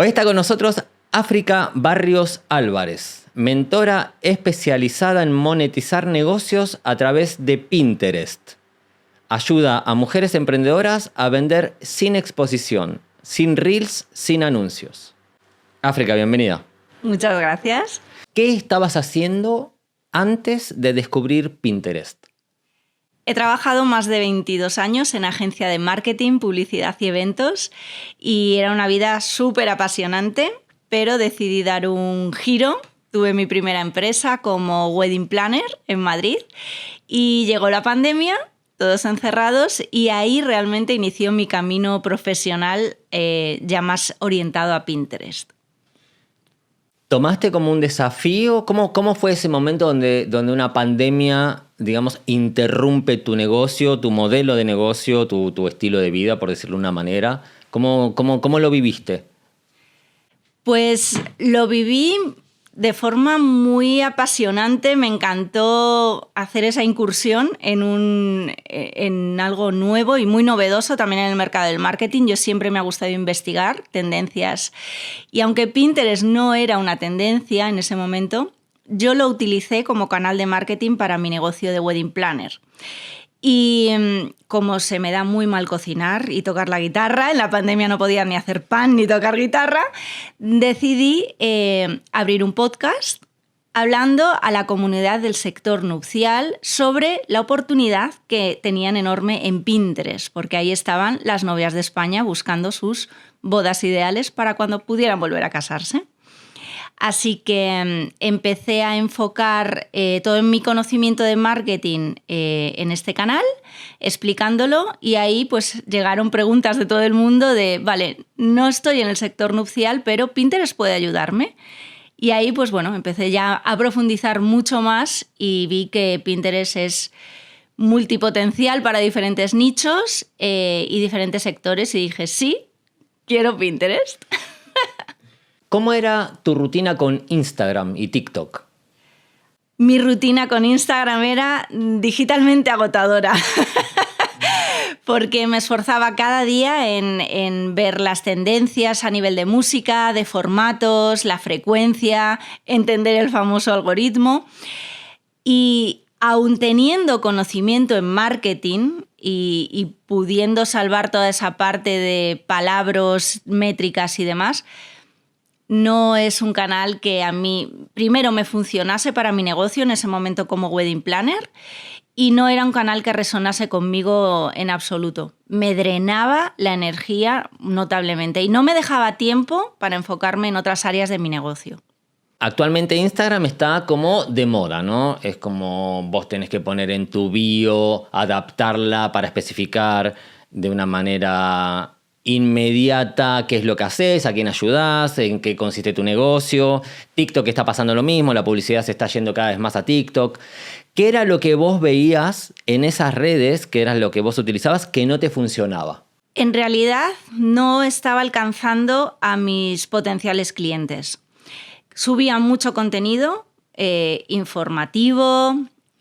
Hoy está con nosotros África Barrios Álvarez, mentora especializada en monetizar negocios a través de Pinterest. Ayuda a mujeres emprendedoras a vender sin exposición, sin reels, sin anuncios. África, bienvenida. Muchas gracias. ¿Qué estabas haciendo antes de descubrir Pinterest? He trabajado más de 22 años en agencia de marketing, publicidad y eventos y era una vida súper apasionante, pero decidí dar un giro. Tuve mi primera empresa como wedding planner en Madrid y llegó la pandemia, todos encerrados, y ahí realmente inició mi camino profesional ya más orientado a Pinterest. ¿Tomaste como un desafío? ¿Cómo fue ese momento donde una pandemia, digamos, interrumpe tu negocio, tu modelo de negocio, tu estilo de vida, por decirlo de una manera? ¿Cómo lo viviste? Pues lo viví de forma muy apasionante. Me encantó hacer esa incursión en algo nuevo y muy novedoso también en el mercado del marketing. Yo siempre me ha gustado investigar tendencias y aunque Pinterest no era una tendencia en ese momento, yo lo utilicé como canal de marketing para mi negocio de wedding planner. Y como se me da muy mal cocinar y tocar la guitarra, en la pandemia no podía ni hacer pan ni tocar guitarra, decidí abrir un podcast hablando a la comunidad del sector nupcial sobre la oportunidad que tenían enorme en Pinterest, porque ahí estaban las novias de España buscando sus bodas ideales para cuando pudieran volver a casarse. Así que empecé a enfocar todo mi conocimiento de marketing en este canal, explicándolo, y ahí pues llegaron preguntas de todo el mundo de, vale, no estoy en el sector nupcial, pero Pinterest puede ayudarme. Y ahí pues bueno, empecé ya a profundizar mucho más y vi que Pinterest es multipotencial para diferentes nichos y diferentes sectores y dije, sí, quiero Pinterest. ¿Cómo era tu rutina con Instagram y TikTok? Mi rutina con Instagram era digitalmente agotadora. Porque me esforzaba cada día en ver las tendencias a nivel de música, de formatos, la frecuencia, entender el famoso algoritmo. Y aun teniendo conocimiento en marketing y pudiendo salvar toda esa parte de palabras, métricas y demás, no es un canal que a mí, primero, me funcionase para mi negocio en ese momento como wedding planner, y no era un canal que resonase conmigo en absoluto. Me drenaba la energía notablemente y no me dejaba tiempo para enfocarme en otras áreas de mi negocio. Actualmente Instagram está como de moda, ¿no? Es como vos tenés que poner en tu bio, adaptarla para especificar de una manera inmediata qué es lo que haces, a quién ayudás, en qué consiste tu negocio. TikTok está pasando lo mismo, la publicidad se está yendo cada vez más a TikTok. ¿Qué era lo que vos veías en esas redes, qué era lo que vos utilizabas, que no te funcionaba? En realidad no estaba alcanzando a mis potenciales clientes. Subía mucho contenido informativo,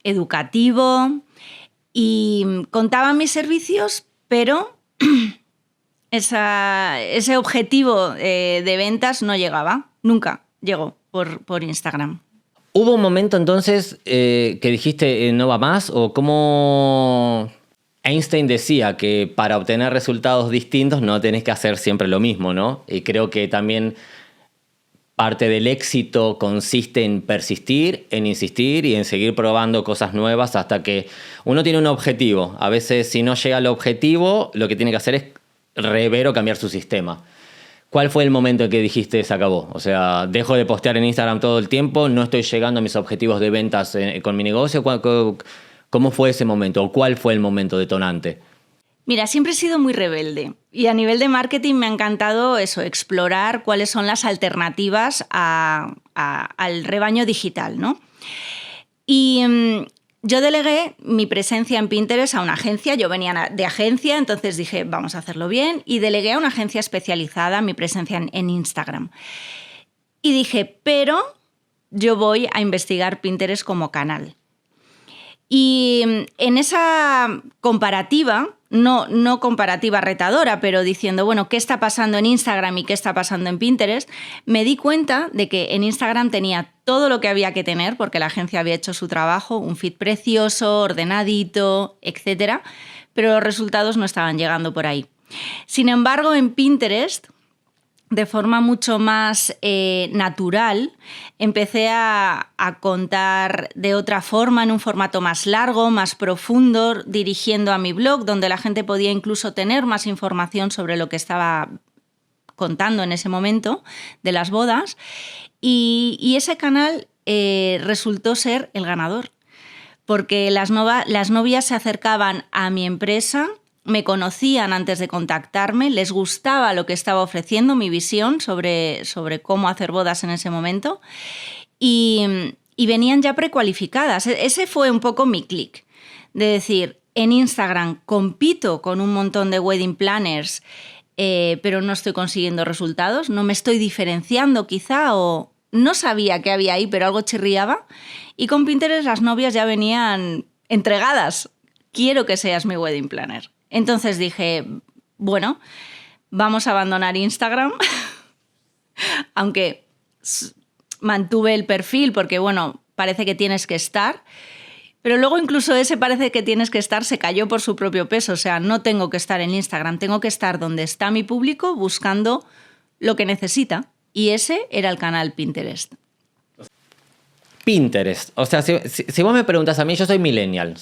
educativo y contaba mis servicios, pero ese objetivo de ventas no llegaba, nunca llegó por Instagram. ¿Hubo un momento entonces que dijiste no va más? ¿O cómo Einstein decía que para obtener resultados distintos no tenés que hacer siempre lo mismo, ¿no? Y creo que también parte del éxito consiste en persistir, en insistir y en seguir probando cosas nuevas hasta que uno tiene un objetivo. A veces si no llega al objetivo, lo que tiene que hacer es rever o cambiar su sistema. ¿Cuál fue el momento en que dijiste se acabó? O sea, dejo de postear en Instagram todo el tiempo, no estoy llegando a mis objetivos de ventas con mi negocio. ¿Cómo fue ese momento? ¿O cuál fue el momento detonante? Mira, siempre he sido muy rebelde y a nivel de marketing me ha encantado eso, explorar cuáles son las alternativas al rebaño digital, ¿no? Y yo delegué mi presencia en Pinterest a una agencia. Yo venía de agencia, entonces dije, vamos a hacerlo bien, y delegué a una agencia especializada mi presencia en Instagram. Y dije, pero yo voy a investigar Pinterest como canal. Y en esa comparativa no comparativa retadora, pero diciendo, bueno, ¿qué está pasando en Instagram y qué está pasando en Pinterest? Me di cuenta de que en Instagram tenía todo lo que había que tener, porque la agencia había hecho su trabajo, un feed precioso, ordenadito, etc. Pero los resultados no estaban llegando por ahí. Sin embargo, en Pinterest, de forma mucho más natural, empecé a contar de otra forma, en un formato más largo, más profundo, dirigiendo a mi blog, donde la gente podía incluso tener más información sobre lo que estaba contando en ese momento de las bodas. Y ese canal resultó ser el ganador, porque las novias se acercaban a mi empresa, me conocían antes de contactarme, les gustaba lo que estaba ofreciendo, mi visión sobre cómo hacer bodas en ese momento, y venían ya precualificadas. Ese fue un poco mi clic, de decir, en Instagram compito con un montón de wedding planners, pero no estoy consiguiendo resultados, no me estoy diferenciando quizá, o no sabía qué había ahí, pero algo chirriaba, y con Pinterest las novias ya venían entregadas. Quiero que seas mi wedding planner. Entonces dije, bueno, vamos a abandonar Instagram, aunque mantuve el perfil porque, bueno, parece que tienes que estar, pero luego incluso ese parece que tienes que estar se cayó por su propio peso, o sea, no tengo que estar en Instagram, tengo que estar donde está mi público buscando lo que necesita, y ese era el canal Pinterest. Pinterest. O sea, si vos me preguntas a mí, yo soy millennial,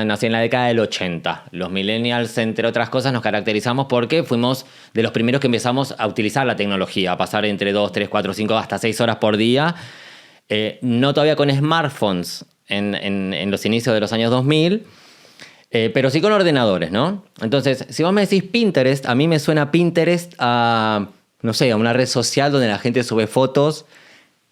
nací en la década del 80. Los millennials, entre otras cosas, nos caracterizamos porque fuimos de los primeros que empezamos a utilizar la tecnología, a pasar entre 2, 3, 4, 5, hasta 6 horas por día. No todavía con smartphones en los inicios de los años 2000, pero sí con ordenadores, ¿no? Entonces, si vos me decís Pinterest, a mí me suena Pinterest a, no sé, a una red social donde la gente sube fotos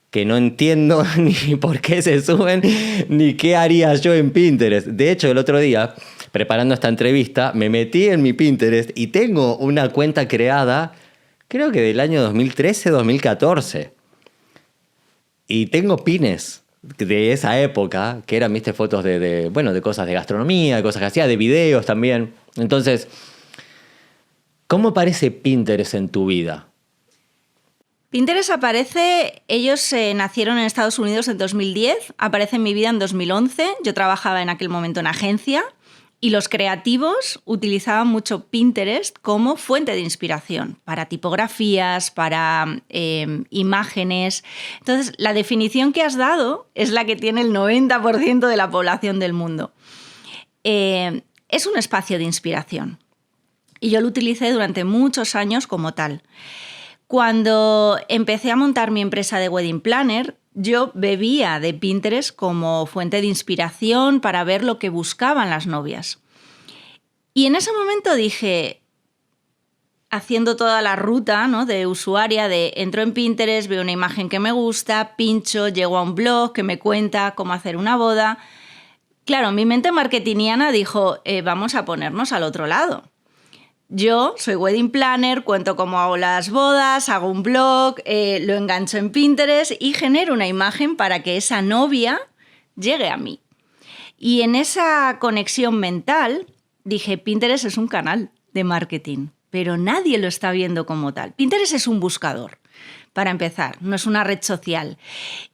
que no entiendo ni por qué se suben, ni qué haría yo en Pinterest. De hecho, el otro día, preparando esta entrevista, me metí en mi Pinterest y tengo una cuenta creada, creo que del año 2013, 2014. Y tengo pines de esa época, que eran, viste, fotos de cosas de gastronomía, de cosas que hacía, de videos también. Entonces, ¿cómo aparece Pinterest en tu vida? Pinterest aparece, ellos nacieron en Estados Unidos en 2010, aparece en mi vida en 2011, yo trabajaba en aquel momento en agencia y los creativos utilizaban mucho Pinterest como fuente de inspiración para tipografías, para imágenes. Entonces, la definición que has dado es la que tiene el 90% de la población del mundo. Es un espacio de inspiración y yo lo utilicé durante muchos años como tal. Cuando empecé a montar mi empresa de wedding planner, yo bebía de Pinterest como fuente de inspiración para ver lo que buscaban las novias. Y en ese momento dije, haciendo toda la ruta, ¿no?, de usuaria, entro en Pinterest, veo una imagen que me gusta, pincho, llego a un blog que me cuenta cómo hacer una boda. Claro, mi mente marketingiana dijo, vamos a ponernos al otro lado. Yo soy wedding planner, cuento cómo hago las bodas, hago un blog, lo engancho en Pinterest y genero una imagen para que esa novia llegue a mí. Y en esa conexión mental dije, Pinterest es un canal de marketing, pero nadie lo está viendo como tal. Pinterest es un buscador, para empezar, no es una red social.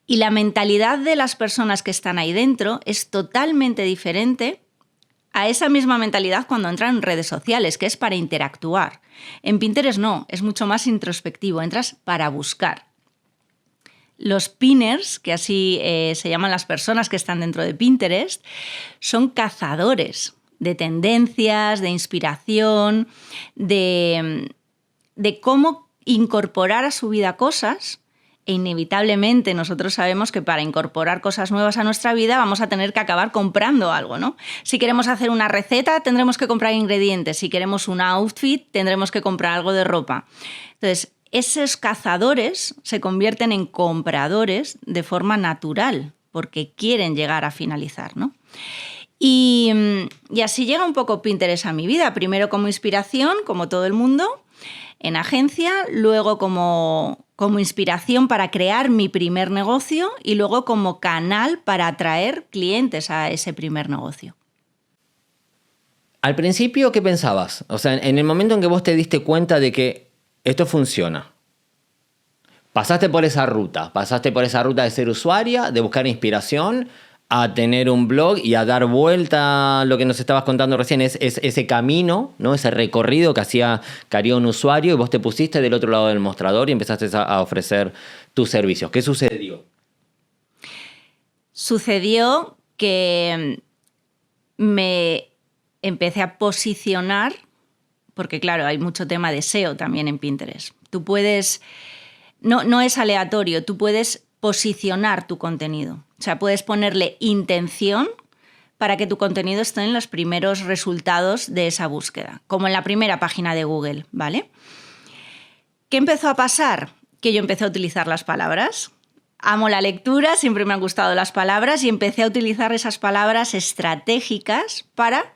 Y la mentalidad de las personas que están ahí dentro es totalmente diferente a esa misma mentalidad cuando entran en redes sociales, que es para interactuar. En Pinterest no, es mucho más introspectivo, entras para buscar. Los pinners, que así se llaman las personas que están dentro de Pinterest, son cazadores de tendencias, de inspiración, de cómo incorporar a su vida cosas. E inevitablemente nosotros sabemos que para incorporar cosas nuevas a nuestra vida vamos a tener que acabar comprando algo, ¿no? Si queremos hacer una receta, tendremos que comprar ingredientes. Si queremos un outfit, tendremos que comprar algo de ropa. Entonces, esos cazadores se convierten en compradores de forma natural, porque quieren llegar a finalizar, ¿no? Y así llega un poco Pinterest a mi vida. Primero como inspiración, como todo el mundo, en agencia, luego como inspiración para crear mi primer negocio y luego como canal para atraer clientes a ese primer negocio. Al principio, ¿qué pensabas? O sea, en el momento en que vos te diste cuenta de que esto funciona, pasaste por esa ruta de ser usuaria, de buscar inspiración, a tener un blog y a dar vuelta a lo que nos estabas contando recién, es ese camino, ¿no? Ese recorrido que haría un usuario, y vos te pusiste del otro lado del mostrador y empezaste a ofrecer tus servicios. ¿Qué sucedió? Sucedió que me empecé a posicionar, porque claro, hay mucho tema de SEO también en Pinterest. Tú puedes, no es aleatorio, tú puedes posicionar tu contenido. O sea, puedes ponerle intención para que tu contenido esté en los primeros resultados de esa búsqueda, como en la primera página de Google, ¿vale? ¿Qué empezó a pasar? Que yo empecé a utilizar las palabras. Amo la lectura, siempre me han gustado las palabras y empecé a utilizar esas palabras estratégicas para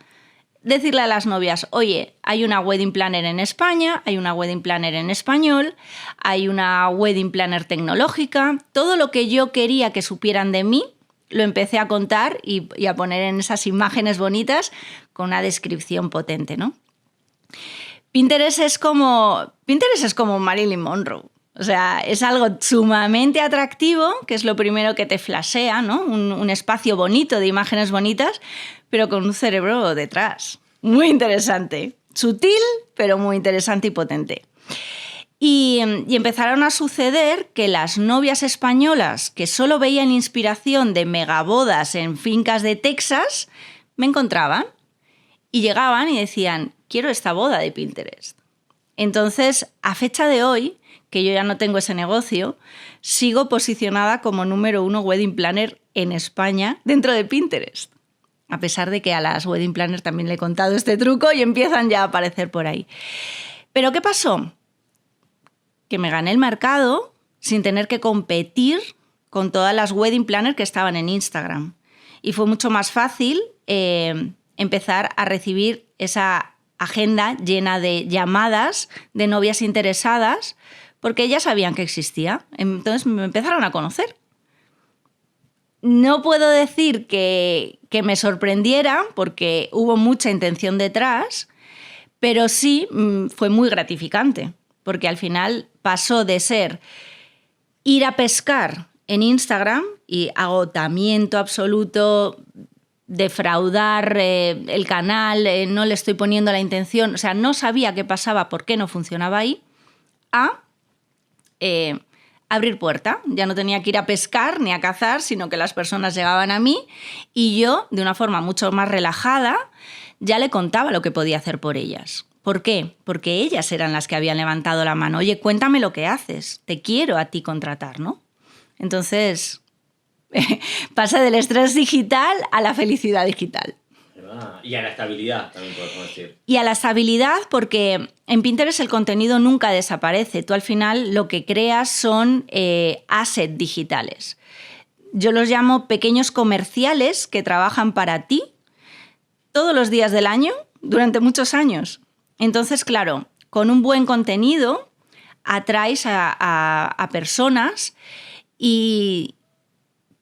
decirle a las novias, oye, hay una wedding planner en España, hay una wedding planner en español, hay una wedding planner tecnológica. Todo lo que yo quería que supieran de mí lo empecé a contar y a poner en esas imágenes bonitas con una descripción potente, ¿no? Pinterest es como Marilyn Monroe. O sea, es algo sumamente atractivo, que es lo primero que te flashea, ¿no? Un espacio bonito de imágenes bonitas, pero con un cerebro detrás. Muy interesante. Sutil, pero muy interesante y potente. Y empezaron a suceder que las novias españolas, que solo veían inspiración de megabodas en fincas de Texas, me encontraban y llegaban y decían, quiero esta boda de Pinterest. Entonces, a fecha de hoy, que yo ya no tengo ese negocio, sigo posicionada como número 1 wedding planner en España dentro de Pinterest. A pesar de que a las wedding planners también le he contado este truco y empiezan ya a aparecer por ahí. ¿Pero qué pasó? Que me gané el mercado sin tener que competir con todas las wedding planners que estaban en Instagram. Y fue mucho más fácil empezar a recibir esa agenda llena de llamadas de novias interesadas porque ellas sabían que existía. Entonces me empezaron a conocer. No puedo decir que me sorprendiera porque hubo mucha intención detrás, pero sí fue muy gratificante porque al final pasó de ser ir a pescar en Instagram y agotamiento absoluto, defraudar el canal, no le estoy poniendo la intención, o sea, no sabía qué pasaba, por qué no funcionaba ahí, a abrir puerta. Ya no tenía que ir a pescar ni a cazar, sino que las personas llegaban a mí y yo, de una forma mucho más relajada, ya le contaba lo que podía hacer por ellas. ¿Por qué? Porque ellas eran las que habían levantado la mano. Oye, cuéntame lo que haces, te quiero a ti contratar, ¿no? Entonces, pasa del estrés digital a la felicidad digital. Y a la estabilidad, también podemos decir. Y a la estabilidad, porque en Pinterest el contenido nunca desaparece. Tú al final lo que creas son assets digitales. Yo los llamo pequeños comerciales que trabajan para ti todos los días del año durante muchos años. Entonces, claro, con un buen contenido atraes a personas y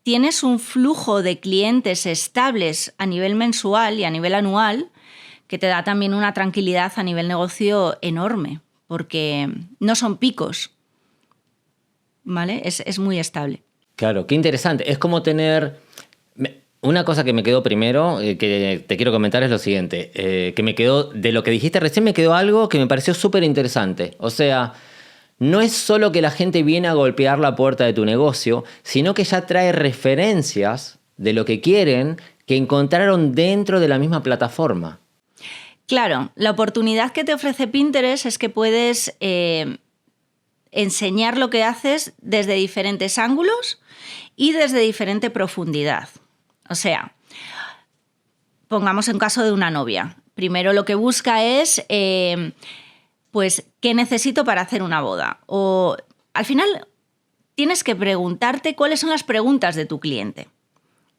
tienes un flujo de clientes estables a nivel mensual y a nivel anual que te da también una tranquilidad a nivel negocio enorme, porque no son picos, ¿vale? Es muy estable. Claro, qué interesante. Es como tener... Una cosa que me quedó primero, que te quiero comentar, es lo siguiente. Que me quedó, de lo que dijiste recién, me quedó algo que me pareció súper interesante. O sea, no es solo que la gente viene a golpear la puerta de tu negocio, sino que ya trae referencias de lo que quieren que encontraron dentro de la misma plataforma. Claro, la oportunidad que te ofrece Pinterest es que puedes enseñar lo que haces desde diferentes ángulos y desde diferente profundidad. O sea, pongamos en caso de una novia. Primero lo que busca es, pues, ¿qué necesito para hacer una boda? O al final tienes que preguntarte cuáles son las preguntas de tu cliente.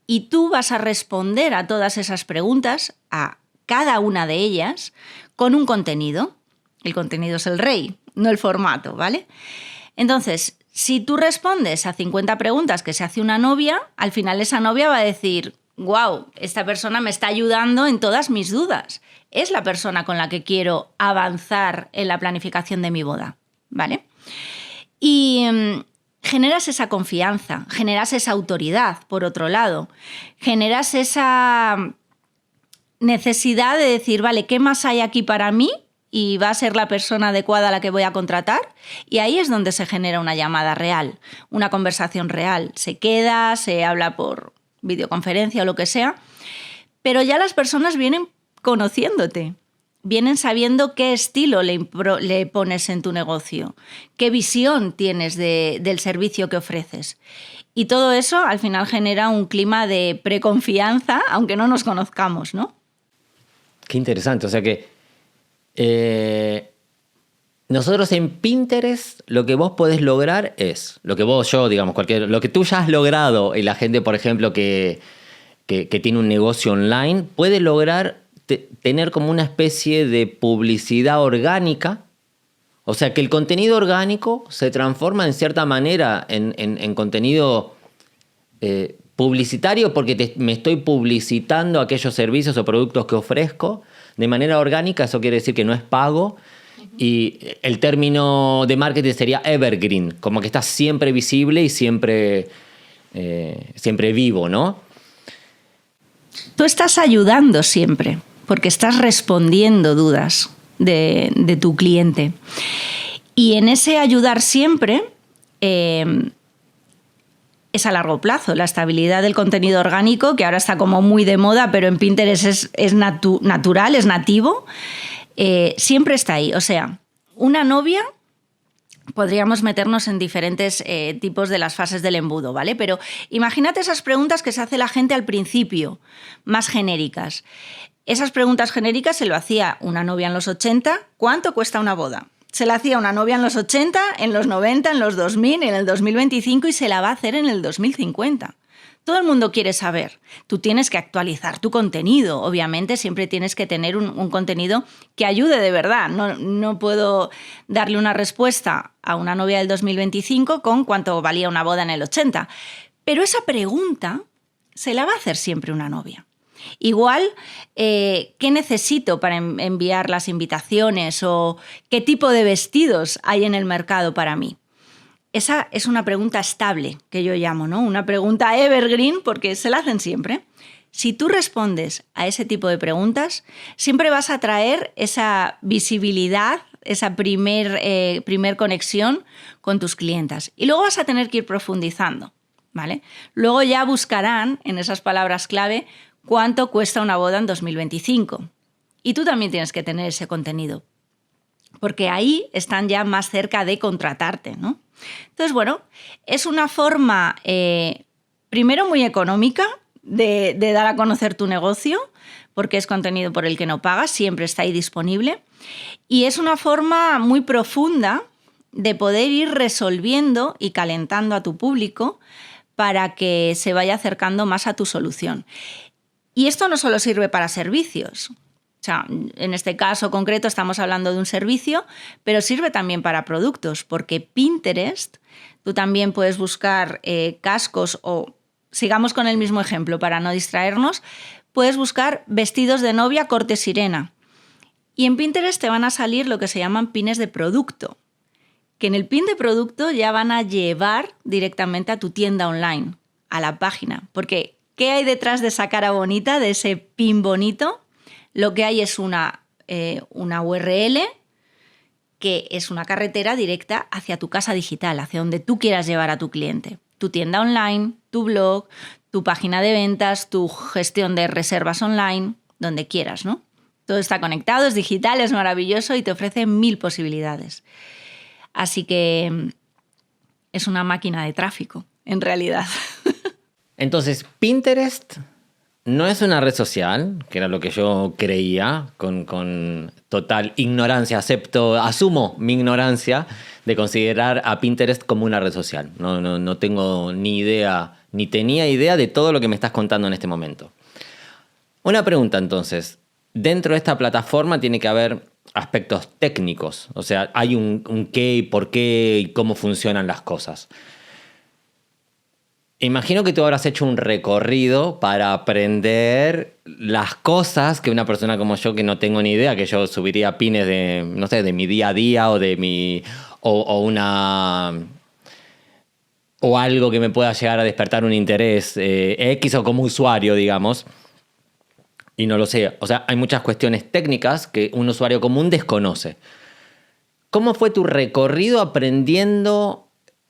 Y tú vas a responder a todas esas preguntas, a cada una de ellas, con un contenido. El contenido es el rey, no el formato, ¿vale? Entonces, si tú respondes a 50 preguntas que se hace una novia, al final esa novia va a decir, wow, esta persona me está ayudando en todas mis dudas. Es la persona con la que quiero avanzar en la planificación de mi boda, ¿vale? Y generas esa confianza, generas esa autoridad, por otro lado. Generas esa necesidad de decir, vale, ¿qué más hay aquí para mí? Y va a ser la persona adecuada a la que voy a contratar. Y ahí es donde se genera una llamada real, una conversación real. Se queda, se habla por videoconferencia o lo que sea, pero ya las personas vienen conociéndote, vienen sabiendo qué estilo le pones en tu negocio, qué visión tienes del servicio que ofreces. Y todo eso al final genera un clima de preconfianza, aunque no nos conozcamos, ¿no? Qué interesante, o sea que nosotros en Pinterest lo que vos podés lograr es, lo que tú ya has logrado y la gente, por ejemplo, que tiene un negocio online, puede lograr tener como una especie de publicidad orgánica. O sea, que el contenido orgánico se transforma en cierta manera en contenido publicitario porque me estoy publicitando aquellos servicios o productos que ofrezco de manera orgánica. Eso quiere decir que no es pago. Y el término de marketing sería evergreen, como que está siempre visible y siempre vivo, ¿no? Tú estás ayudando siempre, porque estás respondiendo dudas de tu cliente. Y en ese ayudar siempre es a largo plazo. La estabilidad del contenido orgánico, que ahora está como muy de moda, pero en Pinterest es natural, es nativo, siempre está ahí. O sea, una novia, podríamos meternos en diferentes tipos de las fases del embudo, ¿vale? Pero imagínate esas preguntas que se hace la gente al principio, más genéricas. Esas preguntas genéricas se lo hacía una novia en los 80, ¿cuánto cuesta una boda? Se la hacía una novia en los 80, en los 90, en los 2000, en el 2025 y se la va a hacer en el 2050. Todo el mundo quiere saber. Tú tienes que actualizar tu contenido. Obviamente siempre tienes que tener un contenido que ayude de verdad. No puedo darle una respuesta a una novia del 2025 con cuánto valía una boda en el 80. Pero esa pregunta se la va a hacer siempre una novia. Igual, ¿qué necesito para enviar las invitaciones? ¿O qué tipo de vestidos hay en el mercado para mí? Esa es una pregunta estable, que yo llamo, ¿no? Una pregunta evergreen, porque se la hacen siempre. Si tú respondes a ese tipo de preguntas, siempre vas a traer esa visibilidad, esa primer conexión con tus clientas. Y luego vas a tener que ir profundizando, ¿vale? Luego ya buscarán en esas palabras clave cuánto cuesta una boda en 2025. Y tú también tienes que tener ese contenido, porque ahí están ya más cerca de contratarte, ¿no? Entonces, bueno, es una forma, primero, muy económica de dar a conocer tu negocio, porque es contenido por el que no pagas, siempre está ahí disponible. Y es una forma muy profunda de poder ir resolviendo y calentando a tu público para que se vaya acercando más a tu solución. Y esto no solo sirve para servicios. O sea, en este caso concreto estamos hablando de un servicio, pero sirve también para productos, porque Pinterest, tú también puedes buscar cascos o, sigamos con el mismo ejemplo para no distraernos, puedes buscar vestidos de novia corte sirena. Y en Pinterest te van a salir lo que se llaman pines de producto, que en el pin de producto ya van a llevar directamente a tu tienda online, a la página. Porque, ¿qué hay detrás de esa cara bonita, de ese pin bonito? Lo que hay es una URL que es una carretera directa hacia tu casa digital, hacia donde tú quieras llevar a tu cliente. Tu tienda online, tu blog, tu página de ventas, tu gestión de reservas online, donde quieras, ¿no? Todo está conectado, es digital, es maravilloso y te ofrece 1000 posibilidades. Así que es una máquina de tráfico, en realidad. Entonces, Pinterest no es una red social, que era lo que yo creía, con total ignorancia. Asumo mi ignorancia de considerar a Pinterest como una red social. No tengo ni idea, ni tenía idea de todo lo que me estás contando en este momento. Una pregunta entonces. Dentro de esta plataforma tiene que haber aspectos técnicos. O sea, hay un qué y por qué y cómo funcionan las cosas. Imagino que tú habrás hecho un recorrido para aprender las cosas que una persona como yo, que no tengo ni idea, que yo subiría pines de, no sé, de mi día a día o de mi... o una... o algo que me pueda llegar a despertar un interés X o como usuario, digamos. Y no lo sé. O sea, hay muchas cuestiones técnicas que un usuario común desconoce. ¿Cómo fue tu recorrido aprendiendo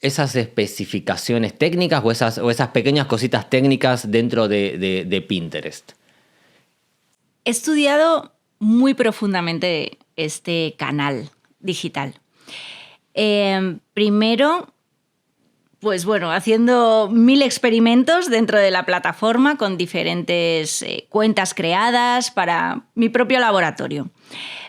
esas especificaciones técnicas o esas pequeñas cositas técnicas dentro de Pinterest? He estudiado muy profundamente este canal digital. Primero, pues bueno, haciendo 1000 experimentos dentro de la plataforma con diferentes cuentas creadas para mi propio laboratorio.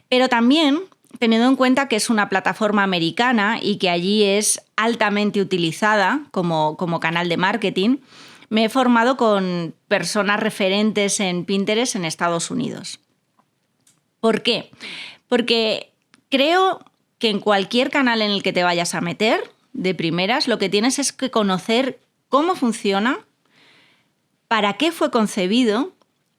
Pero también teniendo en cuenta que es una plataforma americana y que allí es altamente utilizada como canal de marketing, me he formado con personas referentes en Pinterest en Estados Unidos. ¿Por qué? Porque creo que en cualquier canal en el que te vayas a meter, de primeras, lo que tienes es que conocer cómo funciona, para qué fue concebido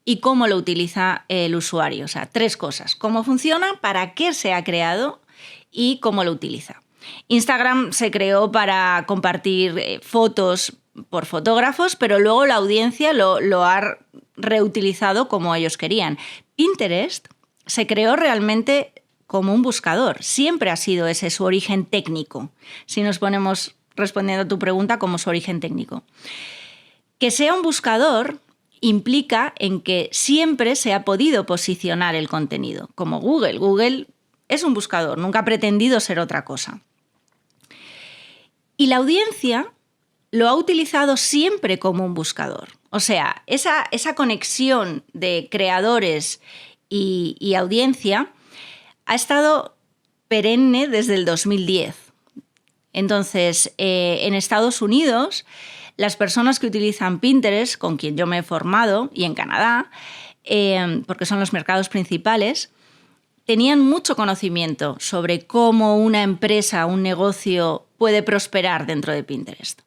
y cómo lo utiliza el usuario. O sea, 3 cosas. Cómo funciona, para qué se ha creado y cómo lo utiliza. Instagram se creó para compartir fotos por fotógrafos, pero luego la audiencia lo ha reutilizado como ellos querían. Pinterest se creó realmente como un buscador. Siempre ha sido ese su origen técnico. Si nos ponemos respondiendo a tu pregunta, como su origen técnico. Que sea un buscador implica en que siempre se ha podido posicionar el contenido, como Google. Google es un buscador, nunca ha pretendido ser otra cosa. Y la audiencia lo ha utilizado siempre como un buscador. O sea, esa conexión de creadores y audiencia ha estado perenne desde el 2010. Entonces, en Estados Unidos, las personas que utilizan Pinterest, con quien yo me he formado, y en Canadá, porque son los mercados principales, tenían mucho conocimiento sobre cómo una empresa, un negocio puede prosperar dentro de Pinterest.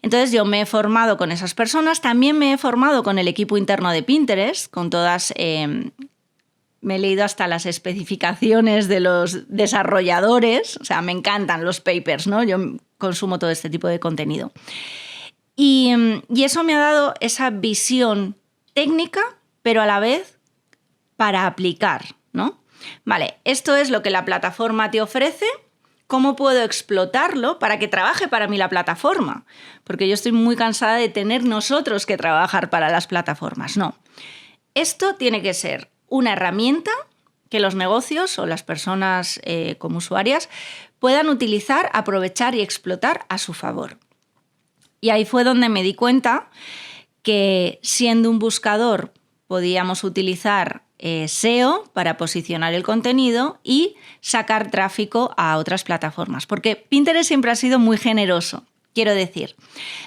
Entonces yo me he formado con esas personas, también me he formado con el equipo interno de Pinterest, con todas... me he leído hasta las especificaciones de los desarrolladores, o sea, me encantan los papers, ¿no? Yo consumo todo este tipo de contenido. Y eso me ha dado esa visión técnica, pero a la vez para aplicar, ¿no? Vale, esto es lo que la plataforma te ofrece. ¿Cómo puedo explotarlo para que trabaje para mí la plataforma? Porque yo estoy muy cansada de tener nosotros que trabajar para las plataformas. No. Esto tiene que ser una herramienta que los negocios o las personas como usuarias puedan utilizar, aprovechar y explotar a su favor. Y ahí fue donde me di cuenta que siendo un buscador podíamos utilizar SEO para posicionar el contenido y sacar tráfico a otras plataformas. Porque Pinterest siempre ha sido muy generoso. Quiero decir,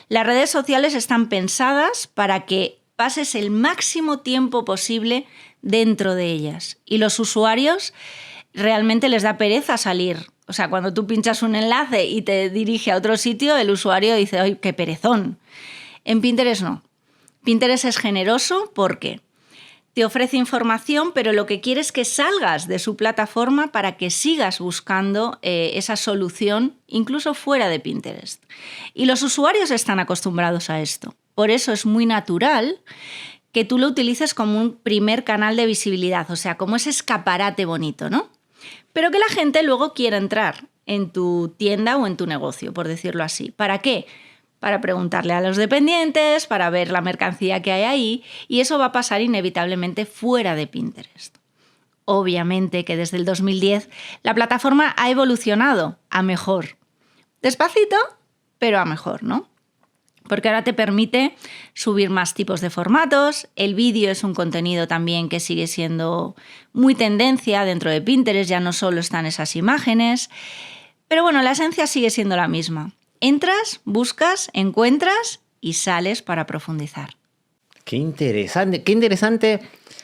las redes sociales están pensadas para que pases el máximo tiempo posible dentro de ellas. Y los usuarios realmente les da pereza salir. O sea, cuando tú pinchas un enlace y te dirige a otro sitio, el usuario dice, ¡ay, qué perezón! En Pinterest no. Pinterest es generoso porque te ofrece información, pero lo que quiere es que salgas de su plataforma para que sigas buscando esa solución, incluso fuera de Pinterest. Y los usuarios están acostumbrados a esto. Por eso es muy natural que tú lo utilices como un primer canal de visibilidad, o sea, como ese escaparate bonito, ¿no? Pero que la gente luego quiera entrar en tu tienda o en tu negocio, por decirlo así. ¿Para qué? Para preguntarle a los dependientes, para ver la mercancía que hay ahí, y eso va a pasar inevitablemente fuera de Pinterest. Obviamente que desde el 2010 la plataforma ha evolucionado a mejor. Despacito, pero a mejor, ¿no? Porque ahora te permite subir más tipos de formatos. El vídeo es un contenido también que sigue siendo muy tendencia dentro de Pinterest, ya no solo están esas imágenes. Pero bueno, la esencia sigue siendo la misma. Entras, buscas, encuentras y sales para profundizar. Qué interesante, qué interesante.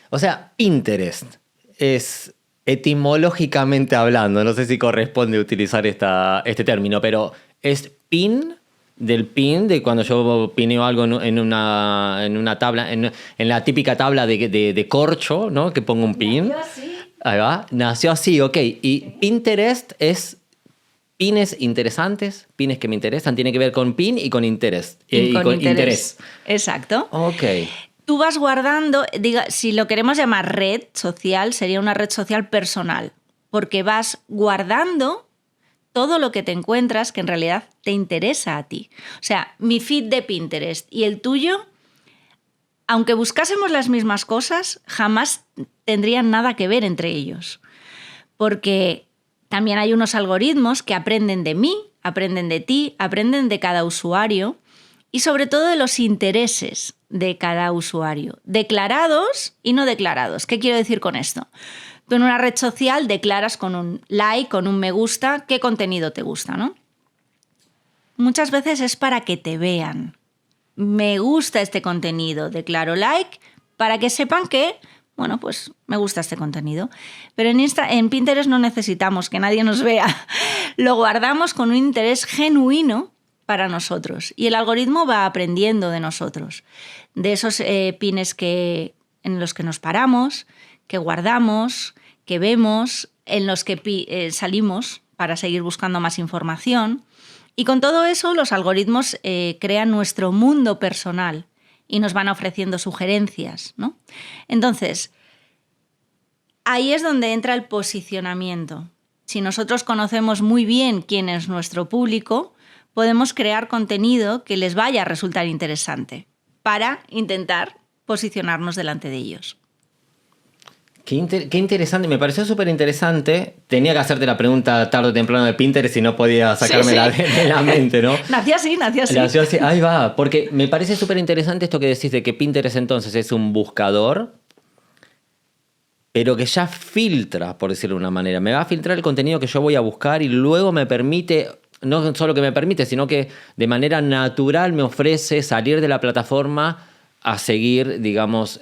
O sea, Pinterest es etimológicamente hablando, no sé si corresponde utilizar este término, pero es pin del pin, de cuando yo pineo algo en una tabla, en la típica tabla de corcho, ¿no? Que pongo un pin. Nació así. Ahí va, nació así, ok. Y Pinterest es pines interesantes, pines que me interesan, tiene que ver con pin y con interés. Y Y con con interés. Exacto. Ok. Tú vas guardando, si lo queremos llamar red social, sería una red social personal, porque vas guardando todo lo que te encuentras que en realidad te interesa a ti. O sea, mi feed de Pinterest y el tuyo, aunque buscásemos las mismas cosas, jamás tendrían nada que ver entre ellos. Porque también hay unos algoritmos que aprenden de mí, aprenden de ti, aprenden de cada usuario y sobre todo de los intereses de cada usuario, declarados y no declarados. ¿Qué quiero decir con esto? Tú en una red social declaras con un like, con un me gusta, qué contenido te gusta, ¿no? Muchas veces es para que te vean. Me gusta este contenido, declaro like para que sepan que, bueno, pues me gusta este contenido. Pero en Pinterest no necesitamos que nadie nos vea. Lo guardamos con un interés genuino para nosotros y el algoritmo va aprendiendo de nosotros, de esos pines en los que nos paramos, que guardamos, que vemos, en los que salimos para seguir buscando más información. Y con todo eso los algoritmos crean nuestro mundo personal y nos van ofreciendo sugerencias, ¿no? Entonces, ahí es donde entra el posicionamiento. Si nosotros conocemos muy bien quién es nuestro público, podemos crear contenido que les vaya a resultar interesante para intentar posicionarnos delante de ellos. Qué interesante, me pareció súper interesante. Tenía que hacerte la pregunta tarde o temprano de Pinterest y no podía sacármela de la mente, ¿no? Nació así. Nació así, ahí va. Porque me parece súper interesante esto que decís de que Pinterest entonces es un buscador, pero que ya filtra, por decirlo de una manera. Me va a filtrar el contenido que yo voy a buscar y luego me permite, no solo que me permite, sino que de manera natural me ofrece salir de la plataforma a seguir, digamos,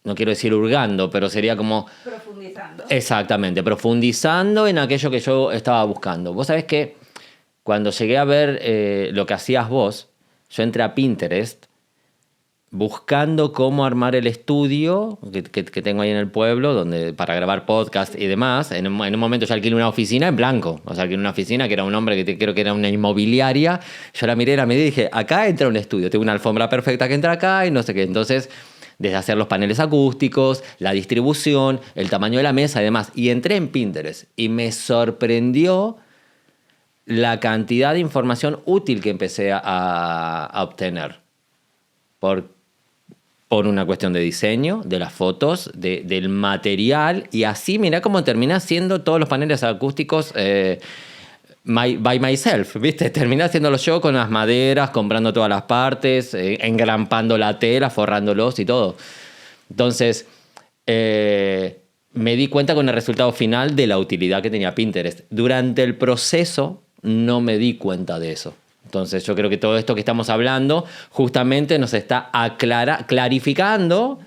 no quiero decir hurgando, pero sería como... Profundizando. Exactamente, profundizando en aquello que yo estaba buscando. Vos sabés que cuando llegué a ver lo que hacías vos, yo entré a Pinterest buscando cómo armar el estudio que tengo ahí en el pueblo donde, para grabar podcast y demás. En un momento yo alquilé una oficina en blanco. O sea, alquilé una oficina que era un hombre creo que era una inmobiliaria. Yo la miré, la medí y dije, acá entra un estudio. Tengo una alfombra perfecta que entra acá y no sé qué. Entonces... desde hacer los paneles acústicos, la distribución, el tamaño de la mesa y demás. Y entré en Pinterest y me sorprendió la cantidad de información útil que empecé a obtener. Por una cuestión de diseño, de las fotos, del material. Y así, mirá cómo terminé haciendo todos los paneles acústicos by myself, ¿viste? Terminé haciéndolo yo con las maderas, comprando todas las partes, engrampando la tela, forrándolos y todo. Entonces, me di cuenta con el resultado final de la utilidad que tenía Pinterest. Durante el proceso no me di cuenta de eso. Entonces, yo creo que todo esto que estamos hablando justamente nos está clarificando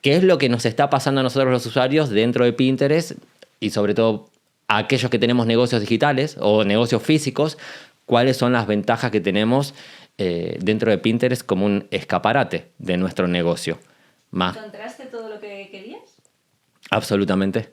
qué es lo que nos está pasando a nosotros los usuarios dentro de Pinterest y sobre todo aquellos que tenemos negocios digitales o negocios físicos, cuáles son las ventajas que tenemos dentro de Pinterest como un escaparate de nuestro negocio. ¿Encontraste todo lo que querías? Absolutamente.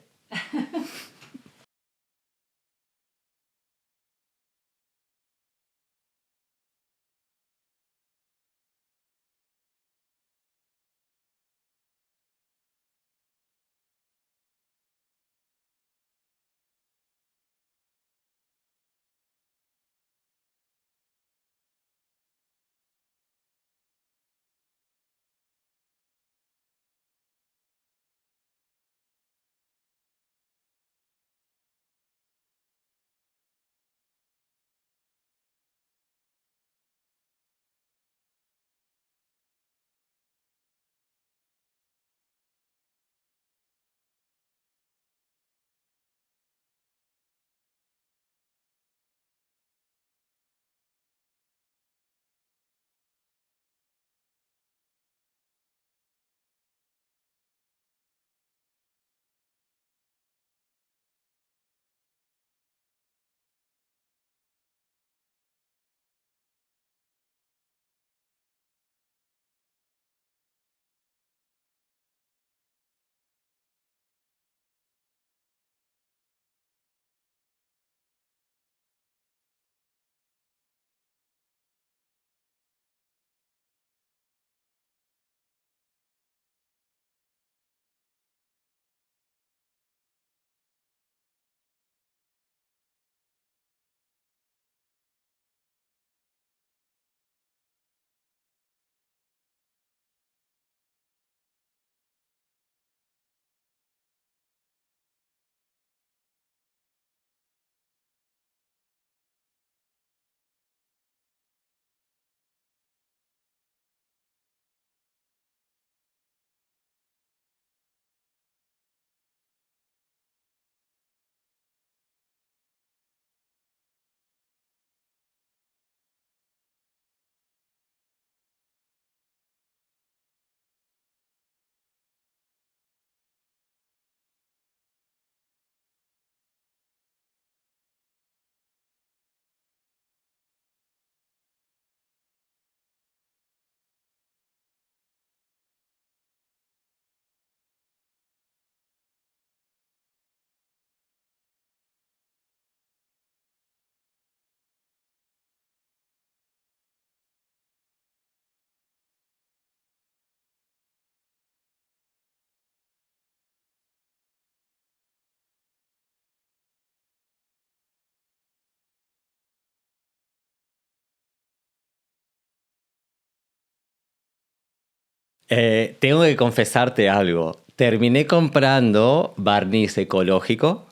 Tengo que confesarte algo. Terminé comprando barniz ecológico,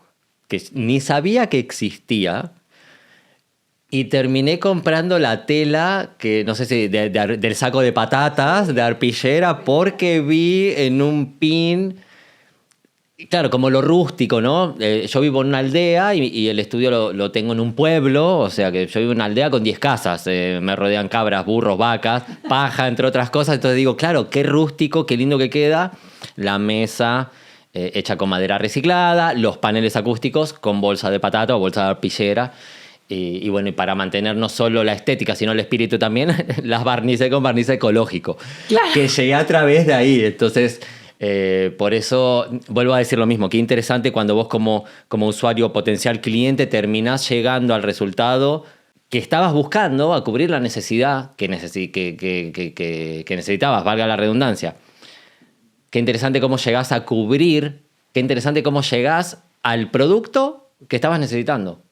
que ni sabía que existía, y terminé comprando la tela, que no sé si del saco de patatas, de arpillera, porque vi en un pin, claro, como lo rústico, ¿no? Yo vivo en una aldea y el estudio lo tengo en un pueblo, o sea que yo vivo en una aldea con 10 casas, me rodean cabras, burros, vacas, paja, entre otras cosas, entonces digo, claro, qué rústico, qué lindo que queda la mesa hecha con madera reciclada, los paneles acústicos con bolsa de patata o bolsa de arpillera. Y bueno, y para mantener no solo la estética, sino el espíritu también, las barnices con barniz ecológico. Claro. Que llegué a través de ahí. Entonces, por eso vuelvo a decir lo mismo. Qué interesante cuando vos como usuario potencial cliente terminás llegando al resultado que estabas buscando a cubrir la necesidad que necesitabas, valga la redundancia. Qué interesante cómo llegás a cubrir, qué interesante cómo llegás al producto que estabas necesitando.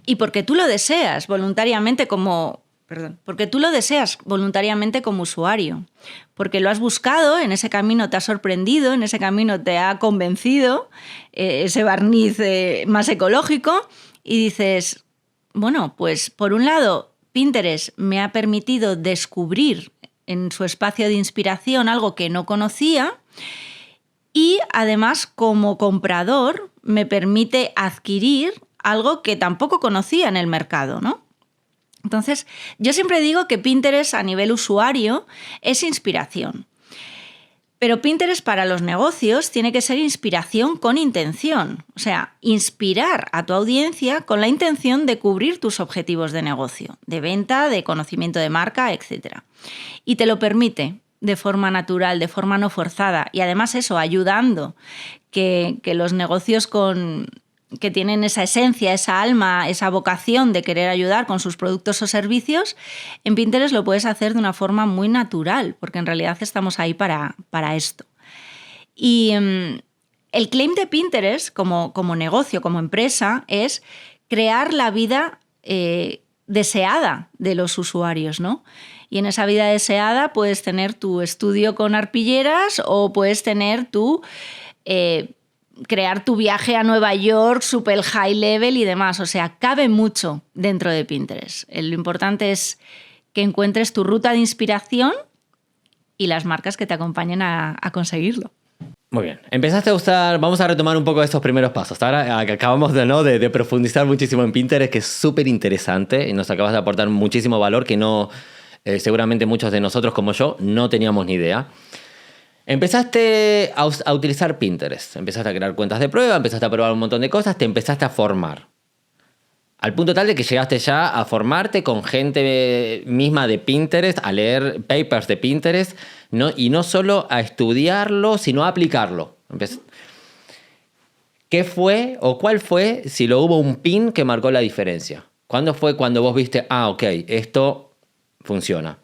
Y porque tú lo deseas voluntariamente porque tú lo deseas voluntariamente como usuario. Porque lo has buscado, en ese camino te ha sorprendido, en ese camino te ha convencido, ese barniz más ecológico, y dices, bueno, pues por un lado, Pinterest me ha permitido descubrir en su espacio de inspiración algo que no conocía, y además como comprador me permite adquirir algo que tampoco conocía en el mercado, ¿no? Entonces, yo siempre digo que Pinterest a nivel usuario es inspiración. Pero Pinterest para los negocios tiene que ser inspiración con intención. O sea, inspirar a tu audiencia con la intención de cubrir tus objetivos de negocio, de venta, de conocimiento de marca, etc. Y te lo permite de forma natural, de forma no forzada. Y además eso, ayudando que los negocios que tienen esa esencia, esa alma, esa vocación de querer ayudar con sus productos o servicios, en Pinterest lo puedes hacer de una forma muy natural, porque en realidad estamos ahí para esto. Y el claim de Pinterest como negocio, como empresa, es crear la vida deseada de los usuarios, ¿no? Y en esa vida deseada puedes tener tu estudio con arpilleras o puedes tener crear tu viaje a Nueva York, super high level y demás. O sea, cabe mucho dentro de Pinterest. Lo importante es que encuentres tu ruta de inspiración y las marcas que te acompañen a conseguirlo. Muy bien. Empezaste a usar, vamos a retomar un poco estos primeros pasos. Ahora acabamos de profundizar muchísimo en Pinterest, que es súper interesante y nos acabas de aportar muchísimo valor que no, seguramente muchos de nosotros como yo no teníamos ni idea. Empezaste a utilizar Pinterest, empezaste a crear cuentas de prueba, empezaste a probar un montón de cosas, te empezaste a formar. Al punto tal de que llegaste ya a formarte con gente misma de Pinterest, a leer papers de Pinterest, ¿no? Y no solo a estudiarlo, sino a aplicarlo. ¿Qué fue o cuál fue, si lo hubo un pin que marcó la diferencia? ¿Cuándo fue cuando vos viste, ok, esto funciona?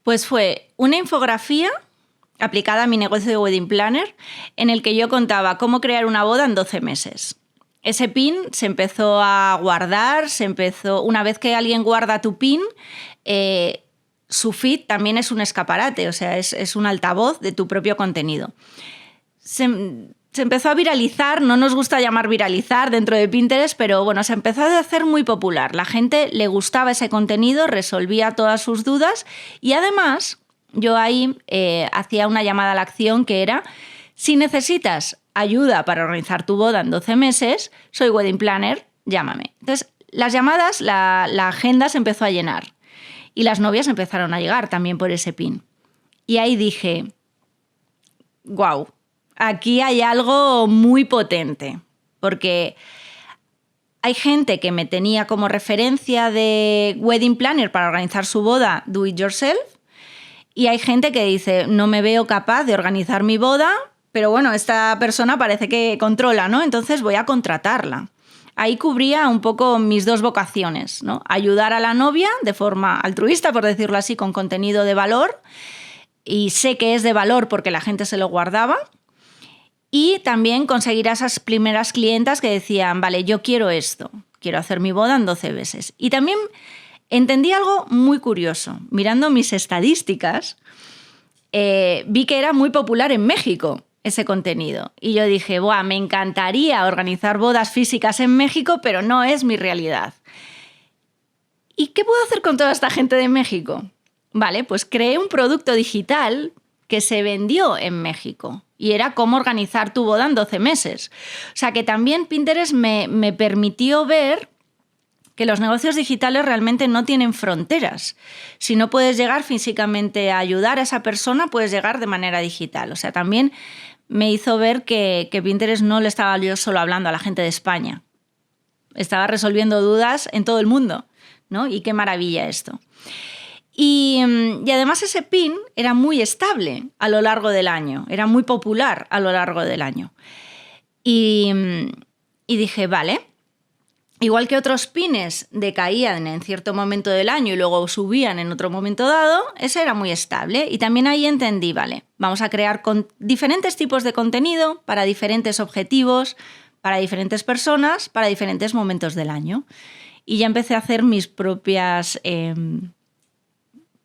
Pues fue una infografía aplicada a mi negocio de Wedding Planner, en el que yo contaba cómo crear una boda en 12 meses. Ese pin se empezó a guardar, una vez que alguien guarda tu pin, su feed también es un escaparate, o sea, es un altavoz de tu propio contenido. Se empezó a viralizar, no nos gusta llamar viralizar dentro de Pinterest, pero bueno, se empezó a hacer muy popular. La gente le gustaba ese contenido, resolvía todas sus dudas y además yo ahí hacía una llamada a la acción que era: si necesitas ayuda para organizar tu boda en 12 meses, soy Wedding Planner, llámame. Entonces, las llamadas, la agenda se empezó a llenar y las novias empezaron a llegar también por ese pin. Y ahí dije, wow, aquí hay algo muy potente, porque hay gente que me tenía como referencia de Wedding Planner para organizar su boda do it yourself, y hay gente que dice, no me veo capaz de organizar mi boda, pero bueno, esta persona parece que controla, ¿no? Entonces voy a contratarla. Ahí cubría un poco mis dos vocaciones, ¿no? Ayudar a la novia de forma altruista, por decirlo así, con contenido de valor, y sé que es de valor porque la gente se lo guardaba, y también conseguir a esas primeras clientas que decían, vale, yo quiero esto, quiero hacer mi boda en 12 meses. Y también entendí algo muy curioso. Mirando mis estadísticas, vi que era muy popular en México ese contenido. Y yo dije, ¡buah! Me encantaría organizar bodas físicas en México, pero no es mi realidad. ¿Y qué puedo hacer con toda esta gente de México? Vale, pues creé un producto digital que se vendió en México y era cómo organizar tu boda en 12 meses. O sea que también Pinterest me permitió ver que los negocios digitales realmente no tienen fronteras. Si no puedes llegar físicamente a ayudar a esa persona, puedes llegar de manera digital. O sea, también me hizo ver que Pinterest no le estaba yo solo hablando a la gente de España. Estaba resolviendo dudas en todo el mundo, ¿no? Y qué maravilla esto. Y además ese pin era muy estable a lo largo del año, era muy popular a lo largo del año. Y dije, vale, igual que otros pines decaían en cierto momento del año y luego subían en otro momento dado, ese era muy estable. Y también ahí entendí, vale, vamos a crear diferentes tipos de contenido para diferentes objetivos, para diferentes personas, para diferentes momentos del año. Y ya empecé a hacer mis propias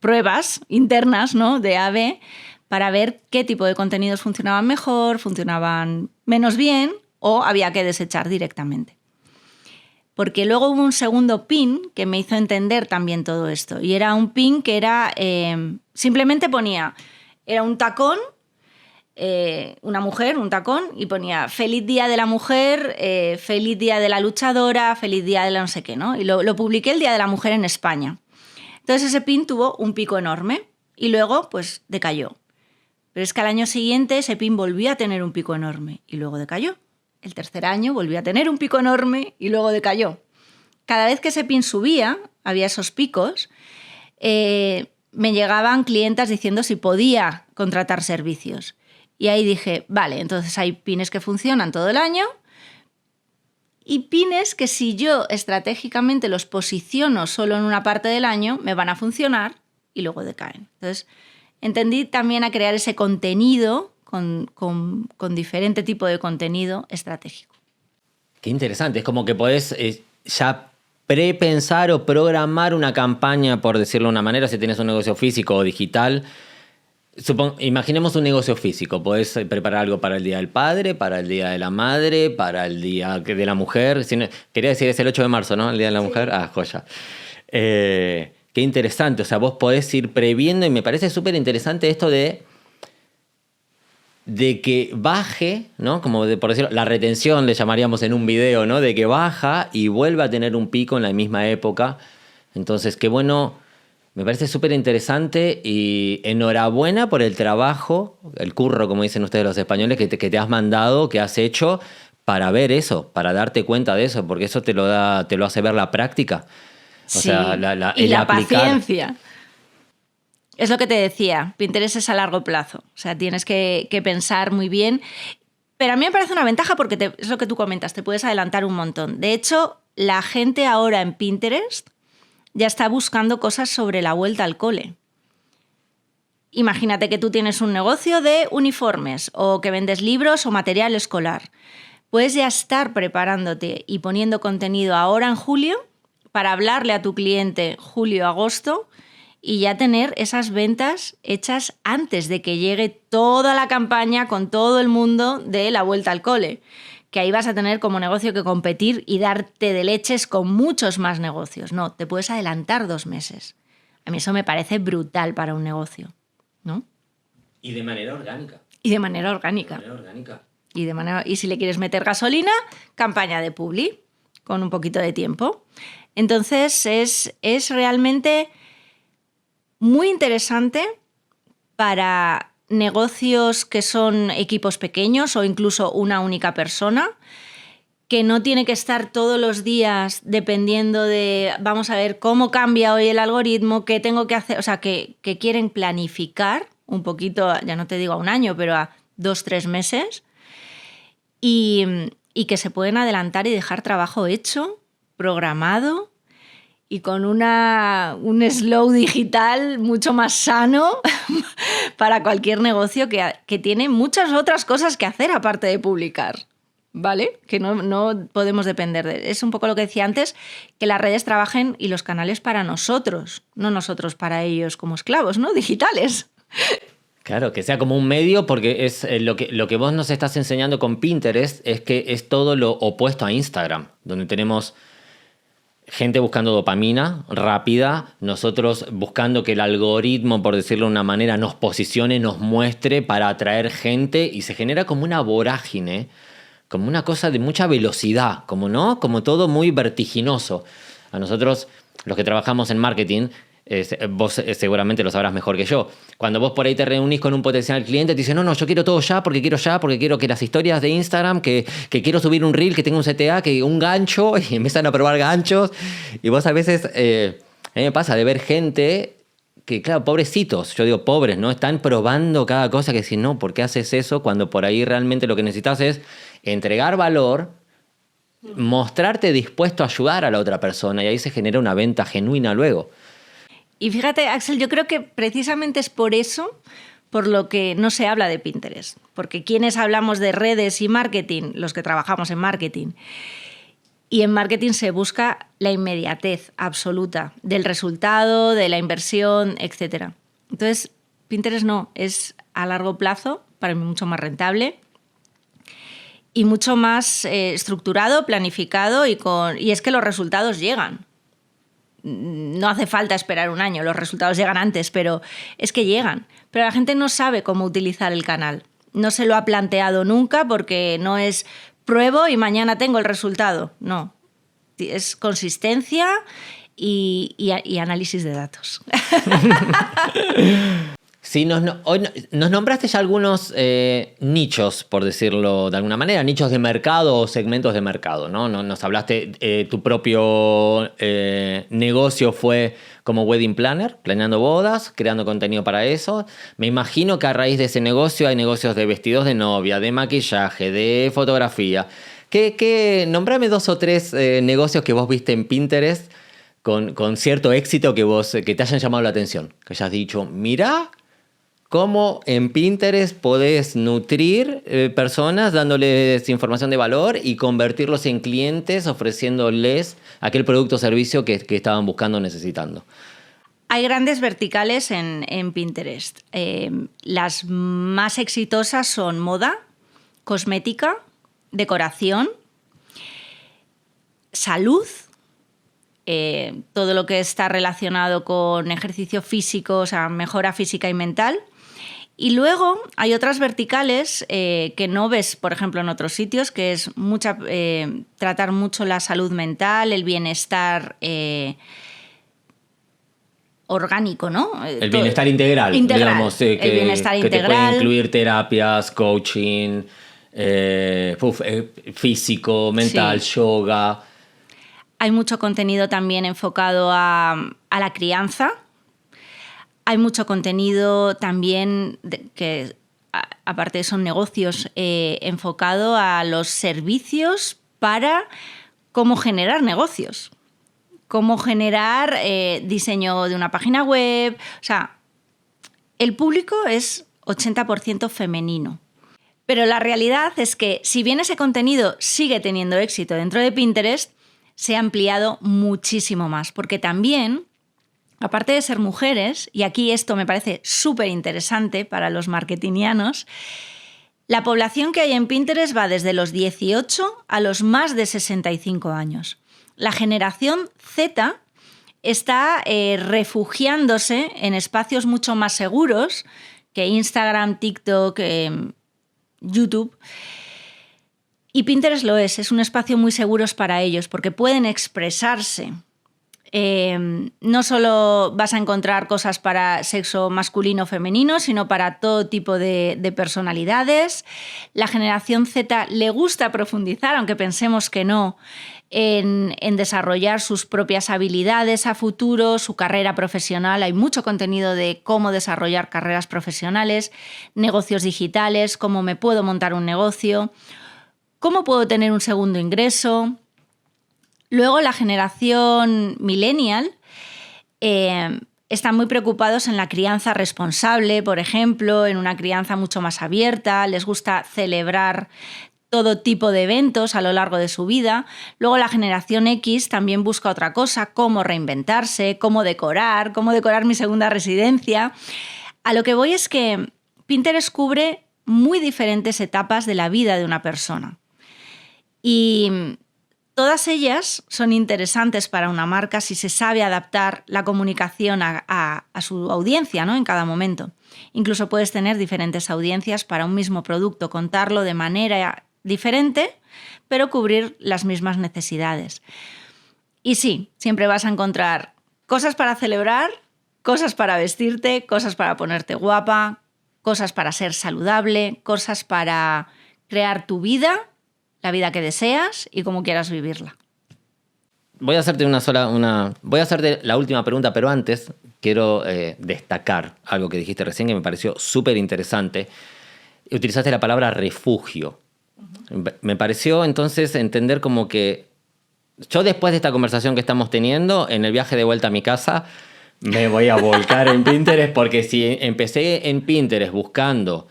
pruebas internas, ¿no? De A/B para ver qué tipo de contenidos funcionaban mejor, funcionaban menos bien o había que desechar directamente. Porque luego hubo un segundo pin que me hizo entender también todo esto. Y era un pin que era simplemente ponía, era un tacón, una mujer, un tacón, y ponía feliz día de la mujer, feliz día de la luchadora, feliz día de la no sé qué, ¿no? Y lo publiqué el Día de la Mujer en España. Entonces ese pin tuvo un pico enorme y luego pues decayó. Pero es que al año siguiente ese pin volvió a tener un pico enorme y luego decayó. El tercer año volvió a tener un pico enorme y luego decayó. Cada vez que ese pin subía, había esos picos, me llegaban clientas diciendo si podía contratar servicios. Y ahí dije, vale, entonces hay pines que funcionan todo el año y pines que si yo estratégicamente los posiciono solo en una parte del año, me van a funcionar y luego decaen. Entonces, entendí también a crear ese contenido con diferente tipo de contenido estratégico. Qué interesante, es como que podés ya prepensar o programar una campaña, por decirlo de una manera, si tienes un negocio físico o digital. Imaginemos un negocio físico, podés preparar algo para el Día del Padre, para el Día de la Madre, para el Día de la Mujer. Quería decir, es el 8 de marzo, ¿no? El Día de la Mujer. Ah, joya. Qué interesante, o sea, vos podés ir previendo y me parece súper interesante esto de que baje, ¿no? Como por decirlo, la retención le llamaríamos en un video, ¿no? De que baja y vuelve a tener un pico en la misma época. Entonces, qué bueno. Me parece súper interesante y enhorabuena por el trabajo, el curro, como dicen ustedes los españoles, que te has mandado, que has hecho para ver eso, para darte cuenta de eso, porque eso te lo hace ver la práctica. O sea, y la paciencia. Es lo que te decía, Pinterest es a largo plazo. O sea, tienes que pensar muy bien. Pero a mí me parece una ventaja porque es lo que tú comentas, te puedes adelantar un montón. De hecho, la gente ahora en Pinterest ya está buscando cosas sobre la vuelta al cole. Imagínate que tú tienes un negocio de uniformes o que vendes libros o material escolar. Puedes ya estar preparándote y poniendo contenido ahora en julio para hablarle a tu cliente julio-agosto y ya tener esas ventas hechas antes de que llegue toda la campaña con todo el mundo de la vuelta al cole. Que ahí vas a tener como negocio que competir y darte de leches con muchos más negocios. No, te puedes adelantar 2 meses. A mí eso me parece brutal para un negocio, ¿no? Y de manera orgánica. Y de manera orgánica. Y si le quieres meter gasolina, campaña de publi, con un poquito de tiempo. Entonces es realmente muy interesante para negocios que son equipos pequeños o incluso una única persona, que no tiene que estar todos los días dependiendo de, vamos a ver, cómo cambia hoy el algoritmo, qué tengo que hacer, o sea, que quieren planificar un poquito, ya no te digo a un año, pero a 2-3 meses, y que se pueden adelantar y dejar trabajo hecho, programado, y con un slow digital mucho más sano para cualquier negocio que tiene muchas otras cosas que hacer aparte de publicar, ¿vale? Que no podemos depender de... Es un poco lo que decía antes, que las redes trabajen y los canales para nosotros, no nosotros para ellos como esclavos, ¿no? Digitales. Claro, que sea como un medio, porque es lo que vos nos estás enseñando con Pinterest es que es todo lo opuesto a Instagram, donde tenemos gente buscando dopamina rápida, nosotros buscando que el algoritmo, por decirlo de una manera, nos posicione, nos muestre para atraer gente y se genera como una vorágine, como una cosa de mucha velocidad, como, ¿no? Como todo muy vertiginoso. A nosotros, los que trabajamos en marketing, vos seguramente lo sabrás mejor que yo. Cuando vos por ahí te reunís con un potencial cliente, te dicen, no, yo quiero todo ya, porque quiero que las historias de Instagram, que quiero subir un reel, que tenga un CTA, que un gancho, y empiezan a probar ganchos. Y vos a veces, a mí me pasa de ver gente que, claro, pobrecitos, yo digo pobres, ¿no? Están probando cada cosa que decís, no, ¿por qué haces eso? Cuando por ahí realmente lo que necesitas es entregar valor, mostrarte dispuesto a ayudar a la otra persona, y ahí se genera una venta genuina luego. Y fíjate, Axel, yo creo que precisamente es por eso por lo que no se habla de Pinterest. Porque quienes hablamos de redes y marketing, los que trabajamos en marketing. Y en marketing se busca la inmediatez absoluta del resultado, de la inversión, etc. Entonces, Pinterest no, es a largo plazo, para mí mucho más rentable y mucho más estructurado, planificado y es que los resultados llegan. No hace falta esperar un año, los resultados llegan antes, pero es que llegan. Pero la gente no sabe cómo utilizar el canal. No se lo ha planteado nunca porque no es pruebo y mañana tengo el resultado. No, es consistencia y análisis de datos. Sí, hoy nos nombraste ya algunos nichos, por decirlo de alguna manera, nichos de mercado o segmentos de mercado, ¿no? Nos hablaste, tu propio negocio fue como wedding planner, planeando bodas, creando contenido para eso. Me imagino que a raíz de ese negocio hay negocios de vestidos de novia, de maquillaje, de fotografía. Nombrame 2 o 3 negocios que vos viste en Pinterest con cierto éxito que te hayan llamado la atención, que hayas dicho, mirá cómo en Pinterest podés nutrir personas dándoles información de valor y convertirlos en clientes ofreciéndoles aquel producto o servicio que estaban buscando o necesitando. Hay grandes verticales en Pinterest. Las más exitosas son moda, cosmética, decoración, salud, todo lo que está relacionado con ejercicio físico, o sea, mejora física y mental. Y luego hay otras verticales que no ves, por ejemplo, en otros sitios, que es tratar mucho la salud mental, el bienestar orgánico, ¿no? El bienestar integral. Digamos, el bienestar que integral. Te puede incluir terapias, coaching, físico, mental, sí. Yoga. Hay mucho contenido también enfocado a la crianza. Hay mucho contenido también que, aparte son negocios, enfocado a los servicios para cómo generar negocios, cómo generar diseño de una página web. O sea, el público es 80% femenino. Pero la realidad es que, si bien ese contenido sigue teniendo éxito dentro de Pinterest, se ha ampliado muchísimo más, porque también, aparte de ser mujeres, y aquí esto me parece súper interesante para los marketingianos, la población que hay en Pinterest va desde los 18 a los más de 65 años. La generación Z está refugiándose en espacios mucho más seguros que Instagram, TikTok, YouTube. Y Pinterest lo es un espacio muy seguro para ellos porque pueden expresarse. No solo vas a encontrar cosas para sexo masculino o femenino, sino para todo tipo de personalidades. La generación Z le gusta profundizar, aunque pensemos que no, en desarrollar sus propias habilidades a futuro, su carrera profesional. Hay mucho contenido de cómo desarrollar carreras profesionales, negocios digitales, cómo me puedo montar un negocio, cómo puedo tener un segundo ingreso. Luego, la generación millennial están muy preocupados en la crianza responsable, por ejemplo, en una crianza mucho más abierta. Les gusta celebrar todo tipo de eventos a lo largo de su vida. Luego, la generación X también busca otra cosa, cómo reinventarse, cómo decorar mi segunda residencia. A lo que voy es que Pinterest cubre muy diferentes etapas de la vida de una persona. Y todas ellas son interesantes para una marca si se sabe adaptar la comunicación a su audiencia, ¿no? En cada momento. Incluso puedes tener diferentes audiencias para un mismo producto, contarlo de manera diferente, pero cubrir las mismas necesidades. Y sí, siempre vas a encontrar cosas para celebrar, cosas para vestirte, cosas para ponerte guapa, cosas para ser saludable, cosas para crear tu vida, la vida que deseas y cómo quieras vivirla. Voy a hacerte voy a hacerte la última pregunta, pero antes quiero destacar algo que dijiste recién que me pareció súper interesante. Utilizaste la palabra refugio. Me pareció entonces entender como que yo después de esta conversación que estamos teniendo, en el viaje de vuelta a mi casa, me voy a volcar en Pinterest, porque si empecé en Pinterest buscando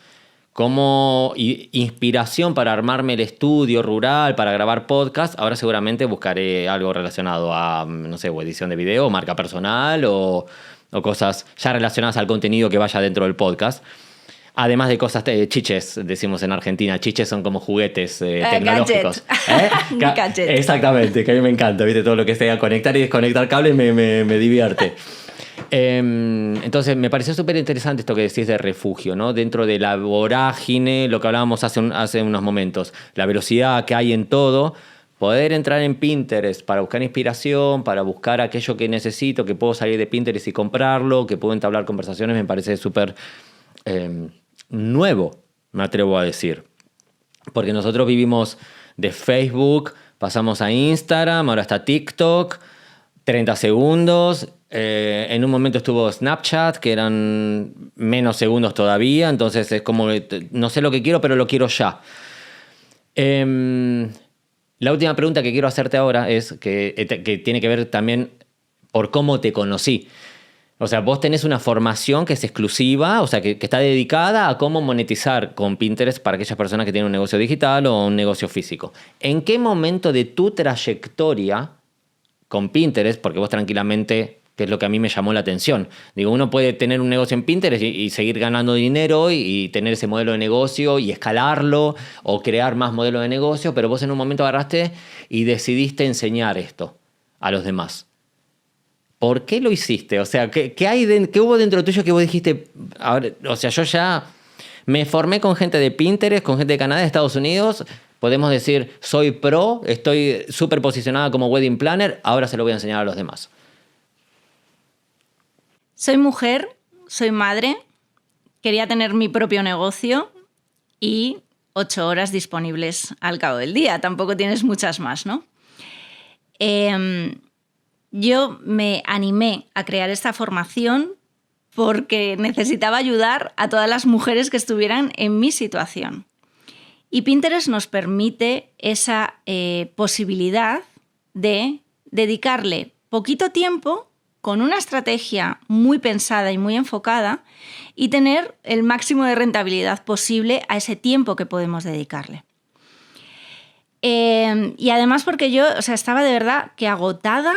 como inspiración para armarme el estudio rural, para grabar podcast, ahora seguramente buscaré algo relacionado a, no sé, o edición de video, o marca personal, o cosas ya relacionadas al contenido que vaya dentro del podcast. Además de cosas, chiches, decimos en Argentina. Chiches son como juguetes tecnológicos. Gadget. Exactamente, que a mí me encanta, ¿viste? Todo lo que sea conectar y desconectar cables me divierte. Entonces me pareció súper interesante esto que decís de refugio, ¿no? Dentro de la vorágine, lo que hablábamos hace unos momentos, la velocidad que hay en todo, poder entrar en Pinterest para buscar inspiración, para buscar aquello que necesito, que puedo salir de Pinterest y comprarlo, que puedo entablar conversaciones, me parece súper nuevo, me atrevo a decir. Porque nosotros vivimos de Facebook, pasamos a Instagram, ahora está TikTok, 30 segundos. En un momento estuvo Snapchat, que eran menos segundos todavía. Entonces es como, no sé lo que quiero, pero lo quiero ya. La última pregunta que quiero hacerte ahora es que tiene que ver también por cómo te conocí. O sea, vos tenés una formación que es exclusiva, o sea, que está dedicada a cómo monetizar con Pinterest para aquellas personas que tienen un negocio digital o un negocio físico. ¿En qué momento de tu trayectoria con Pinterest, porque vos tranquilamente, que es lo que a mí me llamó la atención, digo, uno puede tener un negocio en Pinterest y seguir ganando dinero y tener ese modelo de negocio y escalarlo o crear más modelos de negocio, pero vos en un momento agarraste y decidiste enseñar esto a los demás. ¿Por qué lo hiciste? O sea, ¿qué hubo dentro tuyo que vos dijiste? Ahora, o sea, yo ya me formé con gente de Pinterest, con gente de Canadá, de Estados Unidos. Podemos decir, soy pro, estoy súper posicionada como wedding planner, ahora se lo voy a enseñar a los demás. Soy mujer, soy madre, quería tener mi propio negocio y 8 horas disponibles al cabo del día. Tampoco tienes muchas más, ¿no? Yo me animé a crear esta formación porque necesitaba ayudar a todas las mujeres que estuvieran en mi situación. Y Pinterest nos permite esa posibilidad de dedicarle poquito tiempo con una estrategia muy pensada y muy enfocada y tener el máximo de rentabilidad posible a ese tiempo que podemos dedicarle. Y además porque yo, estaba de verdad que agotada,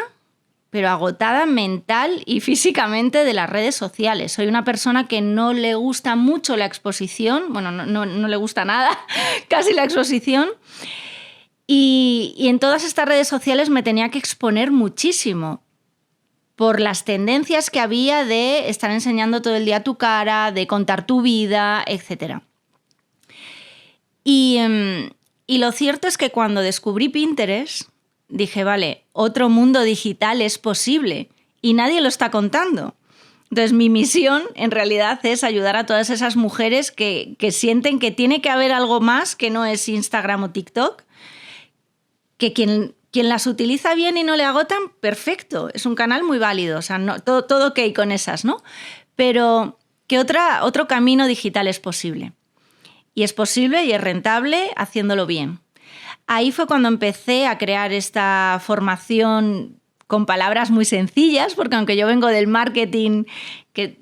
pero agotada mental y físicamente de las redes sociales. Soy una persona que no le gusta mucho la exposición, bueno, no le gusta nada, casi la exposición. Y en todas estas redes sociales me tenía que exponer muchísimo por las tendencias que había de estar enseñando todo el día tu cara, de contar tu vida, etc. Y lo cierto es que cuando descubrí Pinterest, dije, vale, otro mundo digital es posible y nadie lo está contando. Entonces, mi misión en realidad es ayudar a todas esas mujeres que sienten que tiene que haber algo más que no es Instagram o TikTok, que quien las utiliza bien y no le agotan, perfecto, es un canal muy válido, todo ok con esas, ¿no? Pero que otro camino digital es posible. Y es posible y es rentable haciéndolo bien. Ahí fue cuando empecé a crear esta formación con palabras muy sencillas, porque aunque yo vengo del marketing, que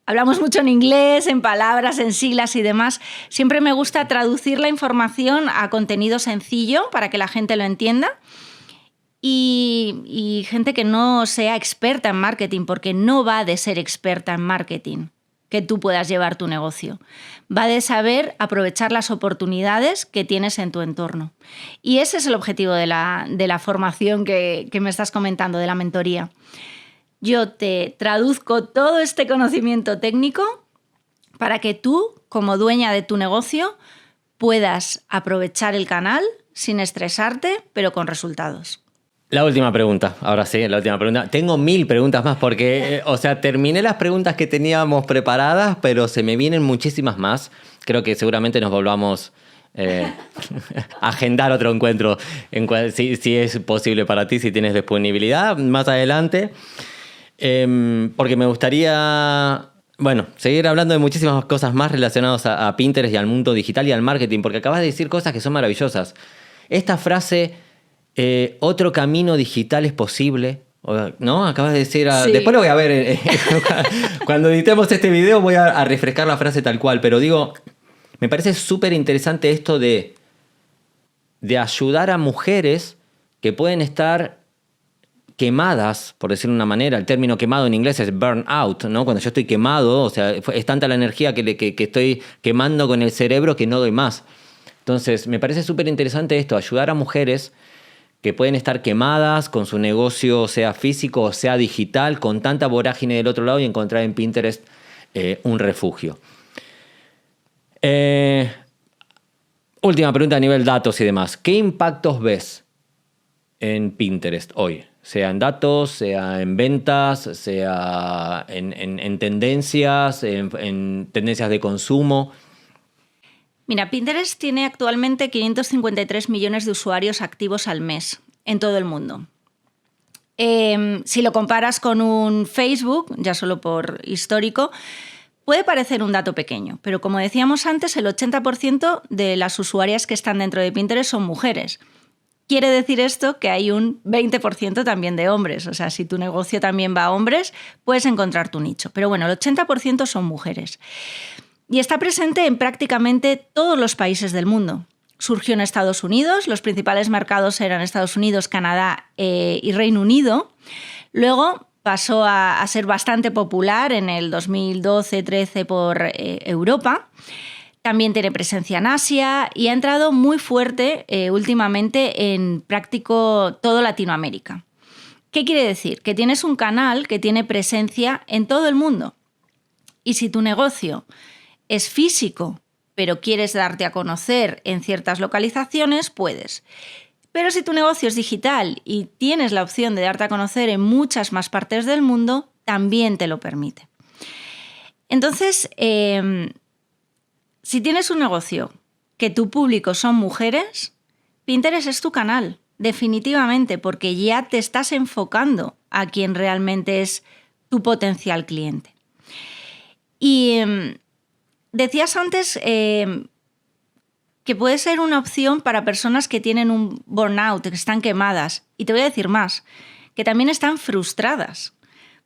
hablamos mucho en inglés, en palabras, en siglas y demás, siempre me gusta traducir la información a contenido sencillo para que la gente lo entienda. Y gente que no sea experta en marketing, porque no va de ser experta en marketing. que tú puedas llevar tu negocio. Va de saber aprovechar las oportunidades que tienes en tu entorno. Y ese es el objetivo de la formación que me estás comentando, de la mentoría. Yo te traduzco todo este conocimiento técnico para que tú, como dueña de tu negocio, puedas aprovechar el canal sin estresarte, pero con resultados. La última pregunta, ahora sí, la última pregunta. Tengo 1000 preguntas más porque, terminé las preguntas que teníamos preparadas, pero se me vienen muchísimas más. Creo que seguramente nos volvamos a agendar otro encuentro, si es posible para ti, si tienes disponibilidad más adelante. Porque me gustaría, seguir hablando de muchísimas cosas más relacionadas a Pinterest y al mundo digital y al marketing, porque acabas de decir cosas que son maravillosas. Esta frase, otro camino digital es posible, ¿no? Acabas de decir, sí. Después lo voy a ver, cuando editemos este video voy a refrescar la frase tal cual, pero digo, me parece súper interesante esto de ayudar a mujeres que pueden estar quemadas, por decirlo de una manera. El término quemado en inglés es burnout, ¿no? Cuando yo estoy quemado, es tanta la energía que estoy quemando con el cerebro que no doy más. Entonces, me parece súper interesante esto, ayudar a mujeres que pueden estar quemadas con su negocio, sea físico o sea digital, con tanta vorágine del otro lado, y encontrar en Pinterest un refugio. Última pregunta a nivel datos y demás. ¿Qué impactos ves en Pinterest hoy? Sea en datos, sea en ventas, sea en tendencias, en tendencias de consumo. Mira, Pinterest tiene actualmente 553 millones de usuarios activos al mes en todo el mundo. Si lo comparas con un Facebook, ya solo por histórico, puede parecer un dato pequeño, pero como decíamos antes, el 80% de las usuarias que están dentro de Pinterest son mujeres. Quiere decir esto que hay un 20% también de hombres. O sea, si tu negocio también va a hombres, puedes encontrar tu nicho. Pero bueno, el 80% son mujeres. Y está presente en prácticamente todos los países del mundo. Surgió en Estados Unidos, los principales mercados eran Estados Unidos, Canadá y Reino Unido. Luego pasó a ser bastante popular en el 2012-13 por Europa. También tiene presencia en Asia y ha entrado muy fuerte últimamente en práctico todo Latinoamérica. ¿Qué quiere decir? Que tienes un canal que tiene presencia en todo el mundo. Y si tu negocio es físico, pero quieres darte a conocer en ciertas localizaciones, puedes. Pero si tu negocio es digital y tienes la opción de darte a conocer en muchas más partes del mundo, también te lo permite. Entonces, si tienes un negocio que tu público son mujeres, Pinterest es tu canal, definitivamente, porque ya te estás enfocando a quien realmente es tu potencial cliente. Y decías antes que puede ser una opción para personas que tienen un burnout, que están quemadas. Y te voy a decir más, que también están frustradas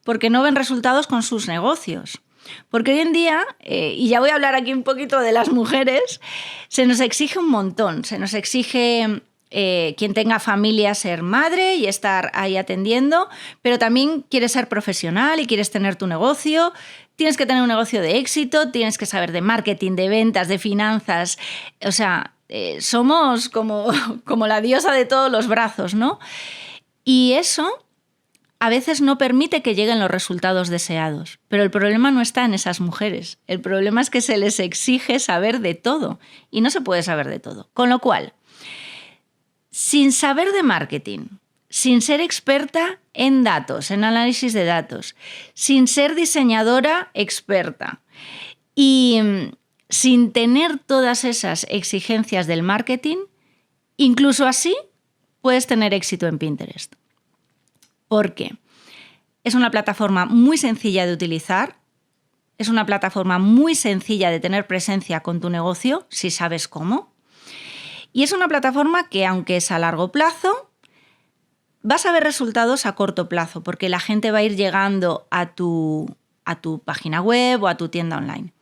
porque no ven resultados con sus negocios. Porque hoy en día, y ya voy a hablar aquí un poquito de las mujeres, se nos exige un montón. Se nos exige quien tenga familia ser madre y estar ahí atendiendo, pero también quieres ser profesional y quieres tener tu negocio. Tienes que tener un negocio de éxito, tienes que saber de marketing, de ventas, de finanzas. O sea, somos como la diosa de todos los brazos, ¿no? Y eso a veces no permite que lleguen los resultados deseados. Pero el problema no está en esas mujeres. El problema es que se les exige saber de todo y no se puede saber de todo. Con lo cual, sin saber de marketing, sin ser experta en datos, en análisis de datos, sin ser diseñadora experta y sin tener todas esas exigencias del marketing, incluso así puedes tener éxito en Pinterest. ¿Por qué? Es una plataforma muy sencilla de utilizar, es una plataforma muy sencilla de tener presencia con tu negocio, si sabes cómo, y es una plataforma que, aunque es a largo plazo, vas a ver resultados a corto plazo, porque la gente va a ir llegando a tu página web o a tu tienda online.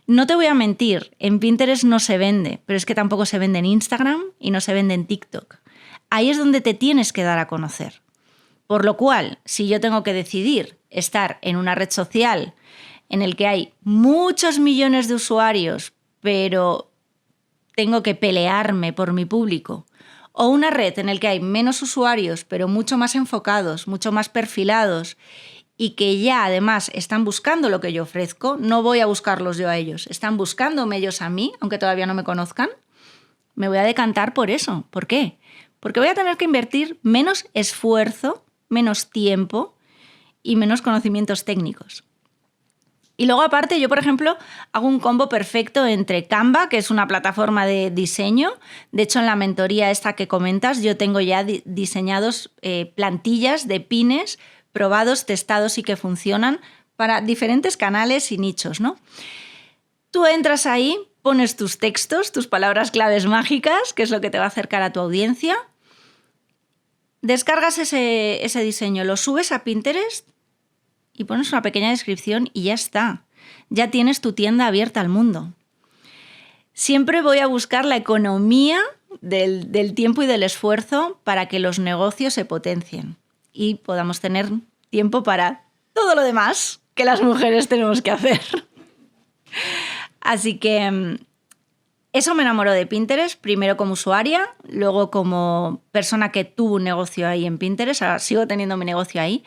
No te voy a mentir, en Pinterest no se vende, pero es que tampoco se vende en Instagram y no se vende en TikTok. Ahí es donde te tienes que dar a conocer. Por lo cual, si yo tengo que decidir estar en una red social en el que hay muchos millones de usuarios, pero tengo que pelearme por mi público, o una red en el que hay menos usuarios, pero mucho más enfocados, mucho más perfilados, y que ya además están buscando lo que yo ofrezco, no voy a buscarlos yo a ellos, están buscándome ellos a mí, aunque todavía no me conozcan, me voy a decantar por eso. ¿Por qué? Porque voy a tener que invertir menos esfuerzo, menos tiempo y menos conocimientos técnicos. Y luego aparte yo, por ejemplo, hago un combo perfecto entre Canva, que es una plataforma de diseño. De hecho, en la mentoría esta que comentas, yo tengo ya diseñados plantillas de pines probados, testados y que funcionan para diferentes canales y nichos, ¿no? Tú entras ahí, pones tus textos, tus palabras claves mágicas, que es lo que te va a acercar a tu audiencia, descargas ese diseño, lo subes a Pinterest y pones una pequeña descripción y ya está. Ya tienes tu tienda abierta al mundo. Siempre voy a buscar la economía del tiempo y del esfuerzo para que los negocios se potencien y podamos tener tiempo para todo lo demás que las mujeres tenemos que hacer. Así que eso me enamoró de Pinterest, primero como usuaria, luego como persona que tuvo un negocio ahí en Pinterest, ahora sigo teniendo mi negocio ahí,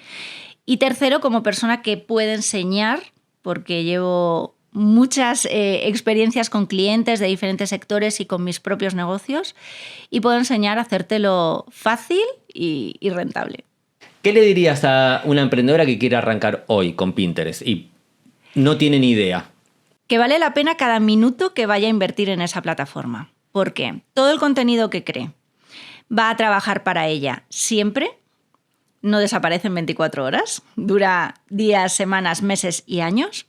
y tercero como persona que puede enseñar, porque llevo muchas experiencias con clientes de diferentes sectores y con mis propios negocios, y puedo enseñar a hacértelo fácil y rentable. ¿Qué le dirías a una emprendedora que quiere arrancar hoy con Pinterest y no tiene ni idea? Que vale la pena cada minuto que vaya a invertir en esa plataforma. Porque todo el contenido que cree va a trabajar para ella siempre, no desaparece en 24 horas, dura días, semanas, meses y años.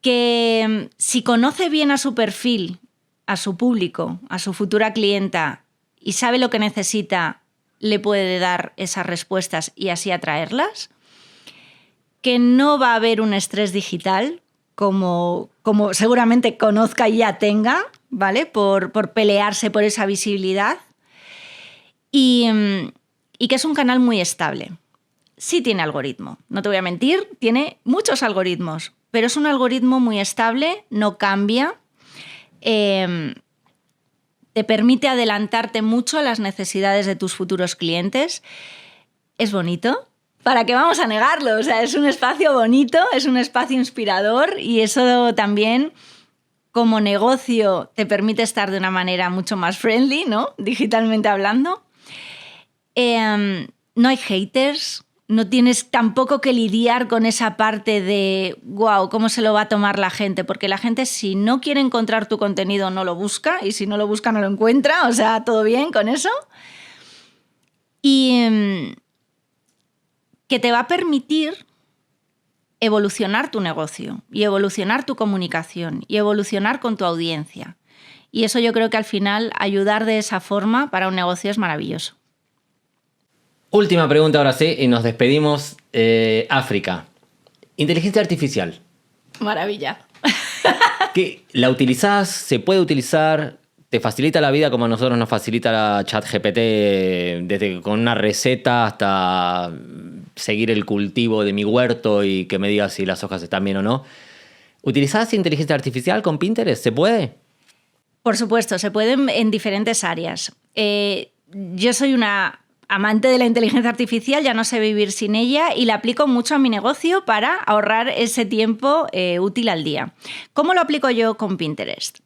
Que si conoce bien a su perfil, a su público, a su futura clienta y sabe lo que necesita, le puede dar esas respuestas y así atraerlas. Que no va a haber un estrés digital, como seguramente conozca y ya tenga, ¿vale? Por pelearse por esa visibilidad. Y que es un canal muy estable. Sí tiene algoritmo, no te voy a mentir, tiene muchos algoritmos, pero es un algoritmo muy estable, no cambia, te permite adelantarte mucho a las necesidades de tus futuros clientes. Es bonito. ¿Para qué vamos a negarlo? O sea, es un espacio bonito, es un espacio inspirador y eso también, como negocio, te permite estar de una manera mucho más friendly, ¿no? Digitalmente hablando. No hay haters, no tienes tampoco que lidiar con esa parte de wow, ¿cómo se lo va a tomar la gente? Porque la gente, si no quiere encontrar tu contenido, no lo busca, y si no lo busca, no lo encuentra. O sea, todo bien con eso. Y que te va a permitir evolucionar tu negocio y evolucionar tu comunicación y evolucionar con tu audiencia. Y eso yo creo que al final ayudar de esa forma para un negocio es maravilloso. Última pregunta ahora sí y nos despedimos. África. Inteligencia artificial. Maravilla. ¿Qué, ¿La utilizás? ¿Se puede utilizar? ¿Te facilita la vida como a nosotros nos facilita la ChatGPT desde con una receta hasta seguir el cultivo de mi huerto y que me diga si las hojas están bien o no? ¿Utilizás inteligencia artificial con Pinterest? ¿Se puede? Por supuesto, se puede en diferentes áreas. Yo soy una amante de la inteligencia artificial, ya no sé vivir sin ella y la aplico mucho a mi negocio para ahorrar ese tiempo útil al día. ¿Cómo lo aplico yo con Pinterest?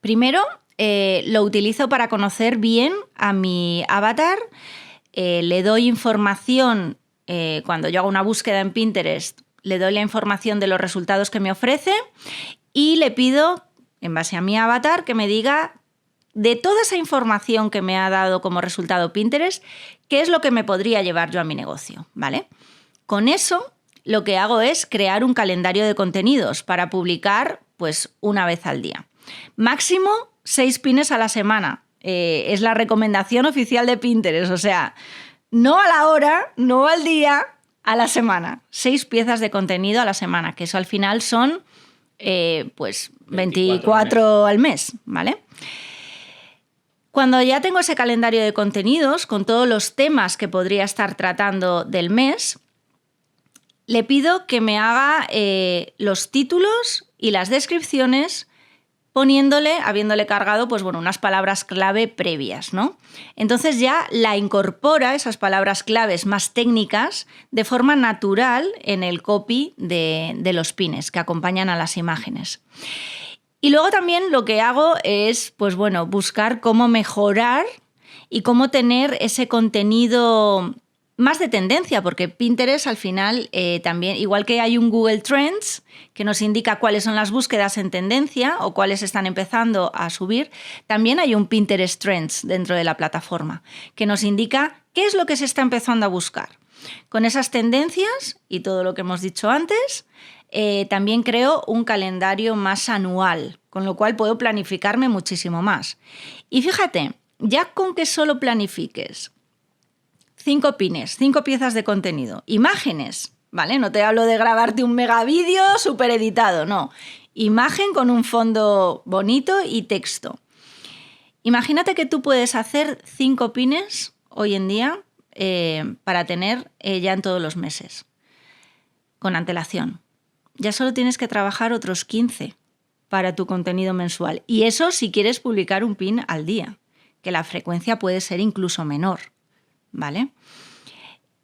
Primero, lo utilizo para conocer bien a mi avatar. Le doy información, cuando yo hago una búsqueda en Pinterest, le doy la información de los resultados que me ofrece y le pido, en base a mi avatar, que me diga de toda esa información que me ha dado como resultado Pinterest, qué es lo que me podría llevar yo a mi negocio, ¿vale? Con eso, lo que hago es crear un calendario de contenidos para publicar, pues, una vez al día. Máximo 6 pines a la semana. Es la recomendación oficial de Pinterest. O sea, no a la hora, no al día, a la semana. 6 piezas de contenido a la semana, que eso al final son pues 24 al mes, ¿vale? Cuando ya tengo ese calendario de contenidos con todos los temas que podría estar tratando del mes, le pido que me haga los títulos y las descripciones habiéndole cargado, pues bueno, unas palabras clave previas, ¿no? Entonces ya la incorpora, esas palabras claves más técnicas, de forma natural en el copy de los pines que acompañan a las imágenes. Y luego también lo que hago es, pues bueno, buscar cómo mejorar y cómo tener ese contenido más de tendencia, porque Pinterest al final también, igual que hay un Google Trends que nos indica cuáles son las búsquedas en tendencia o cuáles están empezando a subir, también hay un Pinterest Trends dentro de la plataforma que nos indica qué es lo que se está empezando a buscar. Con esas tendencias y todo lo que hemos dicho antes, también creo un calendario más anual, con lo cual puedo planificarme muchísimo más. Y fíjate, ya con que solo planifiques 5 pines, 5 piezas de contenido, imágenes, ¿vale? No te hablo de grabarte un megavídeo súper editado, no. Imagen con un fondo bonito y texto. Imagínate que tú puedes hacer 5 pines hoy en día para tener ya en todos los meses, con antelación. Ya solo tienes que trabajar otros 15 para tu contenido mensual. Y eso si quieres publicar un pin al día, que la frecuencia puede ser incluso menor. ¿Vale?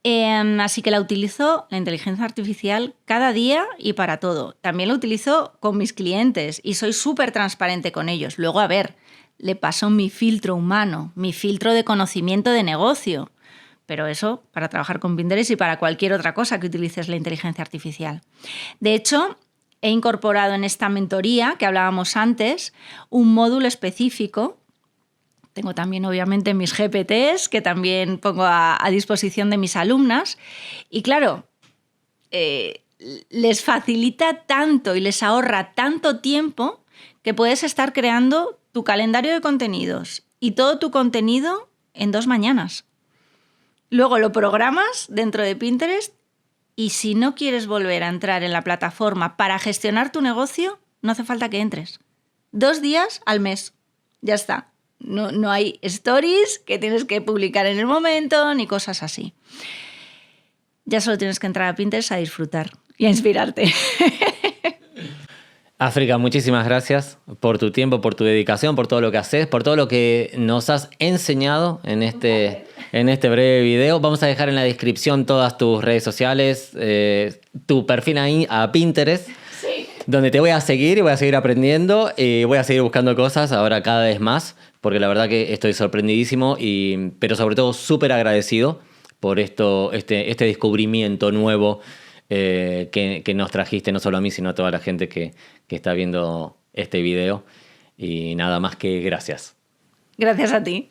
Así que la utilizo, la inteligencia artificial, cada día y para todo. También la utilizo con mis clientes y soy súper transparente con ellos. Luego, a ver, le paso mi filtro humano, mi filtro de conocimiento de negocio. Pero eso para trabajar con Pinterest y para cualquier otra cosa que utilices la inteligencia artificial. De hecho, he incorporado en esta mentoría que hablábamos antes un módulo específico. Tengo también, obviamente, mis GPTs, que también pongo a disposición de mis alumnas. Y claro, les facilita tanto y les ahorra tanto tiempo que puedes estar creando tu calendario de contenidos y todo tu contenido en 2 mañanas. Luego lo programas dentro de Pinterest y si no quieres volver a entrar en la plataforma para gestionar tu negocio, no hace falta que entres. 2 días al mes. Ya está. No hay stories que tienes que publicar en el momento ni cosas así. Ya solo tienes que entrar a Pinterest a disfrutar y a inspirarte. África, muchísimas gracias por tu tiempo, por tu dedicación, por todo lo que haces, por todo lo que nos has enseñado en este breve video. Vamos a dejar en la descripción todas tus redes sociales, tu perfil ahí a Pinterest. Sí. Donde te voy a seguir y voy a seguir aprendiendo y voy a seguir buscando cosas ahora cada vez más, porque la verdad que estoy sorprendidísimo, pero sobre todo súper agradecido por este descubrimiento nuevo que nos trajiste, no solo a mí, sino a toda la gente que está viendo este video. Y nada más que gracias. Gracias a ti.